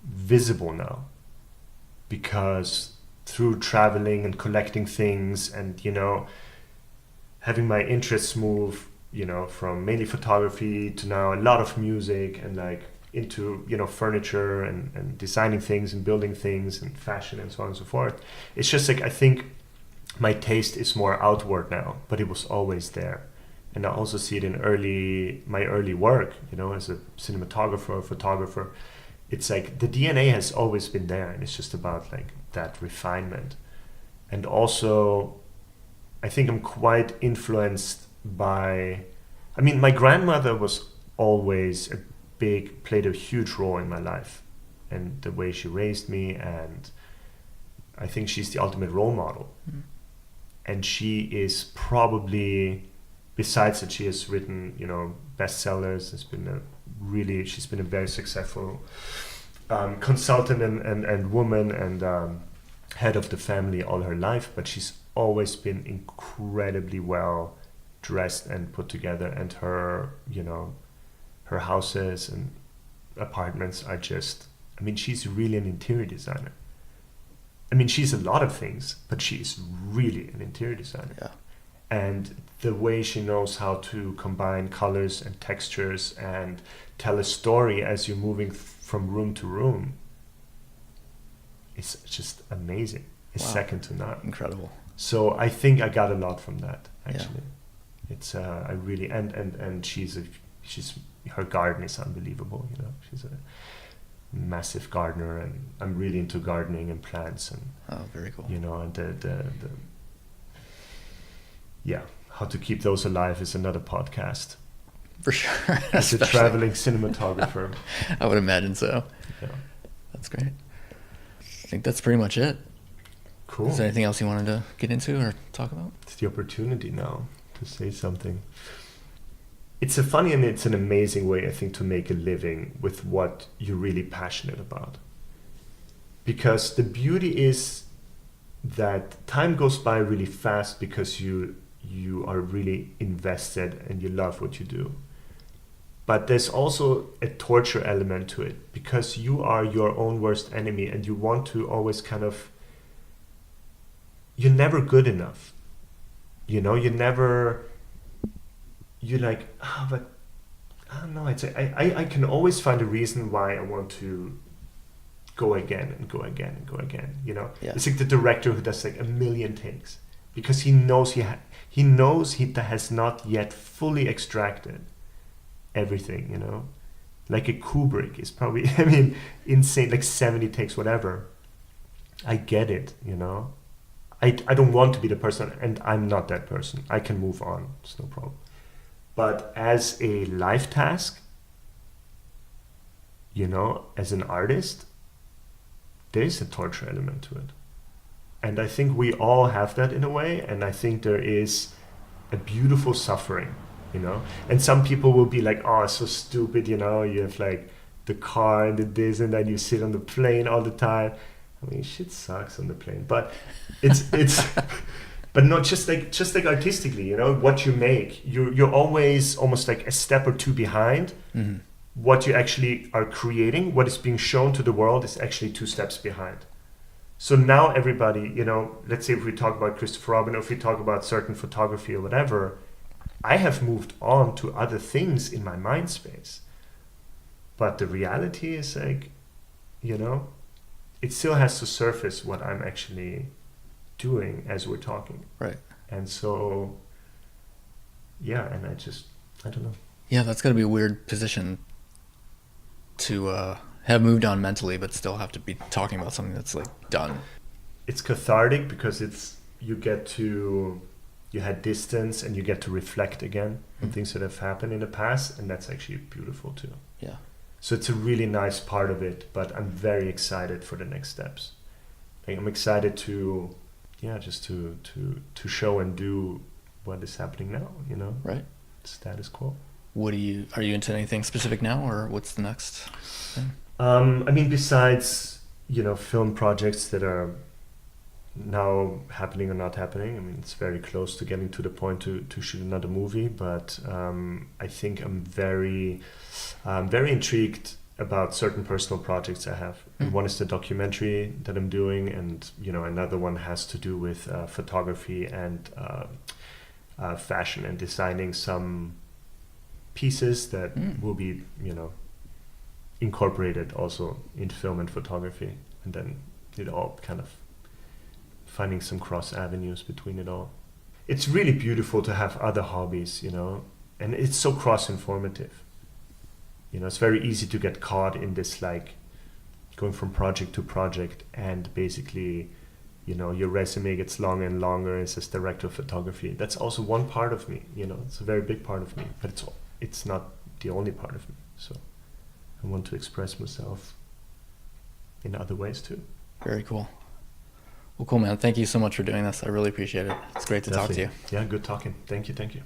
visible now, because through traveling and collecting things and, you know, having my interests move, you know, from mainly photography to now a lot of music and, like, into, you know, furniture and designing things and building things and fashion and so on and so forth. It's just like, I think my taste is more outward now, but it was always there. And I also see it in my early work, you know, as a cinematographer, photographer. It's like the DNA has always been there, and it's just about, like, that refinement. And also, I think I'm quite influenced by, I mean, my grandmother was always played a huge role in my life, and the way she raised me, and I think she's the ultimate role model. Mm. And she is probably, besides that she has written, you know, bestsellers, she's been a very successful consultant and woman and head of the family all her life, but she's always been incredibly well dressed and put together, and her, you know, her houses and apartments are just, I mean, she's really an interior designer. I mean, she's a lot of things, but she is really an interior designer. Yeah. And the way she knows how to combine colors and textures and tell a story as you're moving from room to room, it's just amazing. It's second to none. Incredible. So I think I got a lot from that, actually. Yeah. It's I really, and she's her garden is unbelievable, you know. She's a massive gardener, and I'm really into gardening and plants, and very cool. You know, and the how to keep those alive is another podcast. For sure. As a traveling cinematographer. I would imagine so. Yeah. That's great. I think that's pretty much it. Cool. Is there anything else you wanted to get into or talk about? It's the opportunity now to say something. It's a funny and it's an amazing way, I think, to make a living with what you're really passionate about. Because the beauty is that time goes by really fast because you are really invested and you love what you do. But there's also a torture element to it because you are your own worst enemy and you want to always you're never good enough. You're like, but I don't know. I can always find a reason why I want to go again and go again and go again. Yeah. It's like the director who does like a million takes because he knows he has not yet fully extracted everything. Like a Kubrick is probably, insane, like 70 takes, whatever. I get it. I don't want to be the person, and I'm not that person. I can move on. It's no problem. But as a life task, as an artist, there is a torture element to it. And I think we all have that in a way, and I think there is a beautiful suffering, And some people will be like, oh, it's so stupid, you have like the car and the this, and then you sit on the plane all the time. Shit sucks on the plane, but it's but not just like artistically, what you make, you're always almost like a step or two behind. Mm-hmm. What you actually are creating, what is being shown to the world is actually 2 steps behind. So now everybody, let's say if we talk about Christopher Robin or if we talk about certain photography or whatever, I have moved on to other things in my mind space. But the reality is like, it still has to surface what I'm actually doing as we're talking. Right. And so, yeah, and I don't know. Yeah, that's got to be a weird position to have moved on mentally, but still have to be talking about something that's like done. It's cathartic because you had distance and you get to reflect again on things that have happened in the past, and that's actually beautiful too. Yeah. So it's a really nice part of it, but I'm very excited for the next steps. Like I'm excited to show and do what is happening now, Right. Status quo. Are you into anything specific now, or what's the next thing? Besides, film projects that are now happening or not happening, it's very close to getting to the point to shoot another movie, but I think I'm very intrigued about certain personal projects I have. And one is the documentary that I'm doing, and another one has to do with photography and fashion and designing some pieces that will be incorporated also in film and photography, and then it all kind of finding some cross avenues between it all. It's really beautiful to have other hobbies, and it's so cross informative. It's very easy to get caught in this like going from project to project, and basically your resume gets longer and longer as a director of photography. That's also one part of me, it's a very big part of me, but it's not the only part of me. So I want to express myself in other ways too. Very cool. Well, cool, man. Thank you so much for doing this. I really appreciate it. It's great to talk to you. Yeah, good talking. Thank you.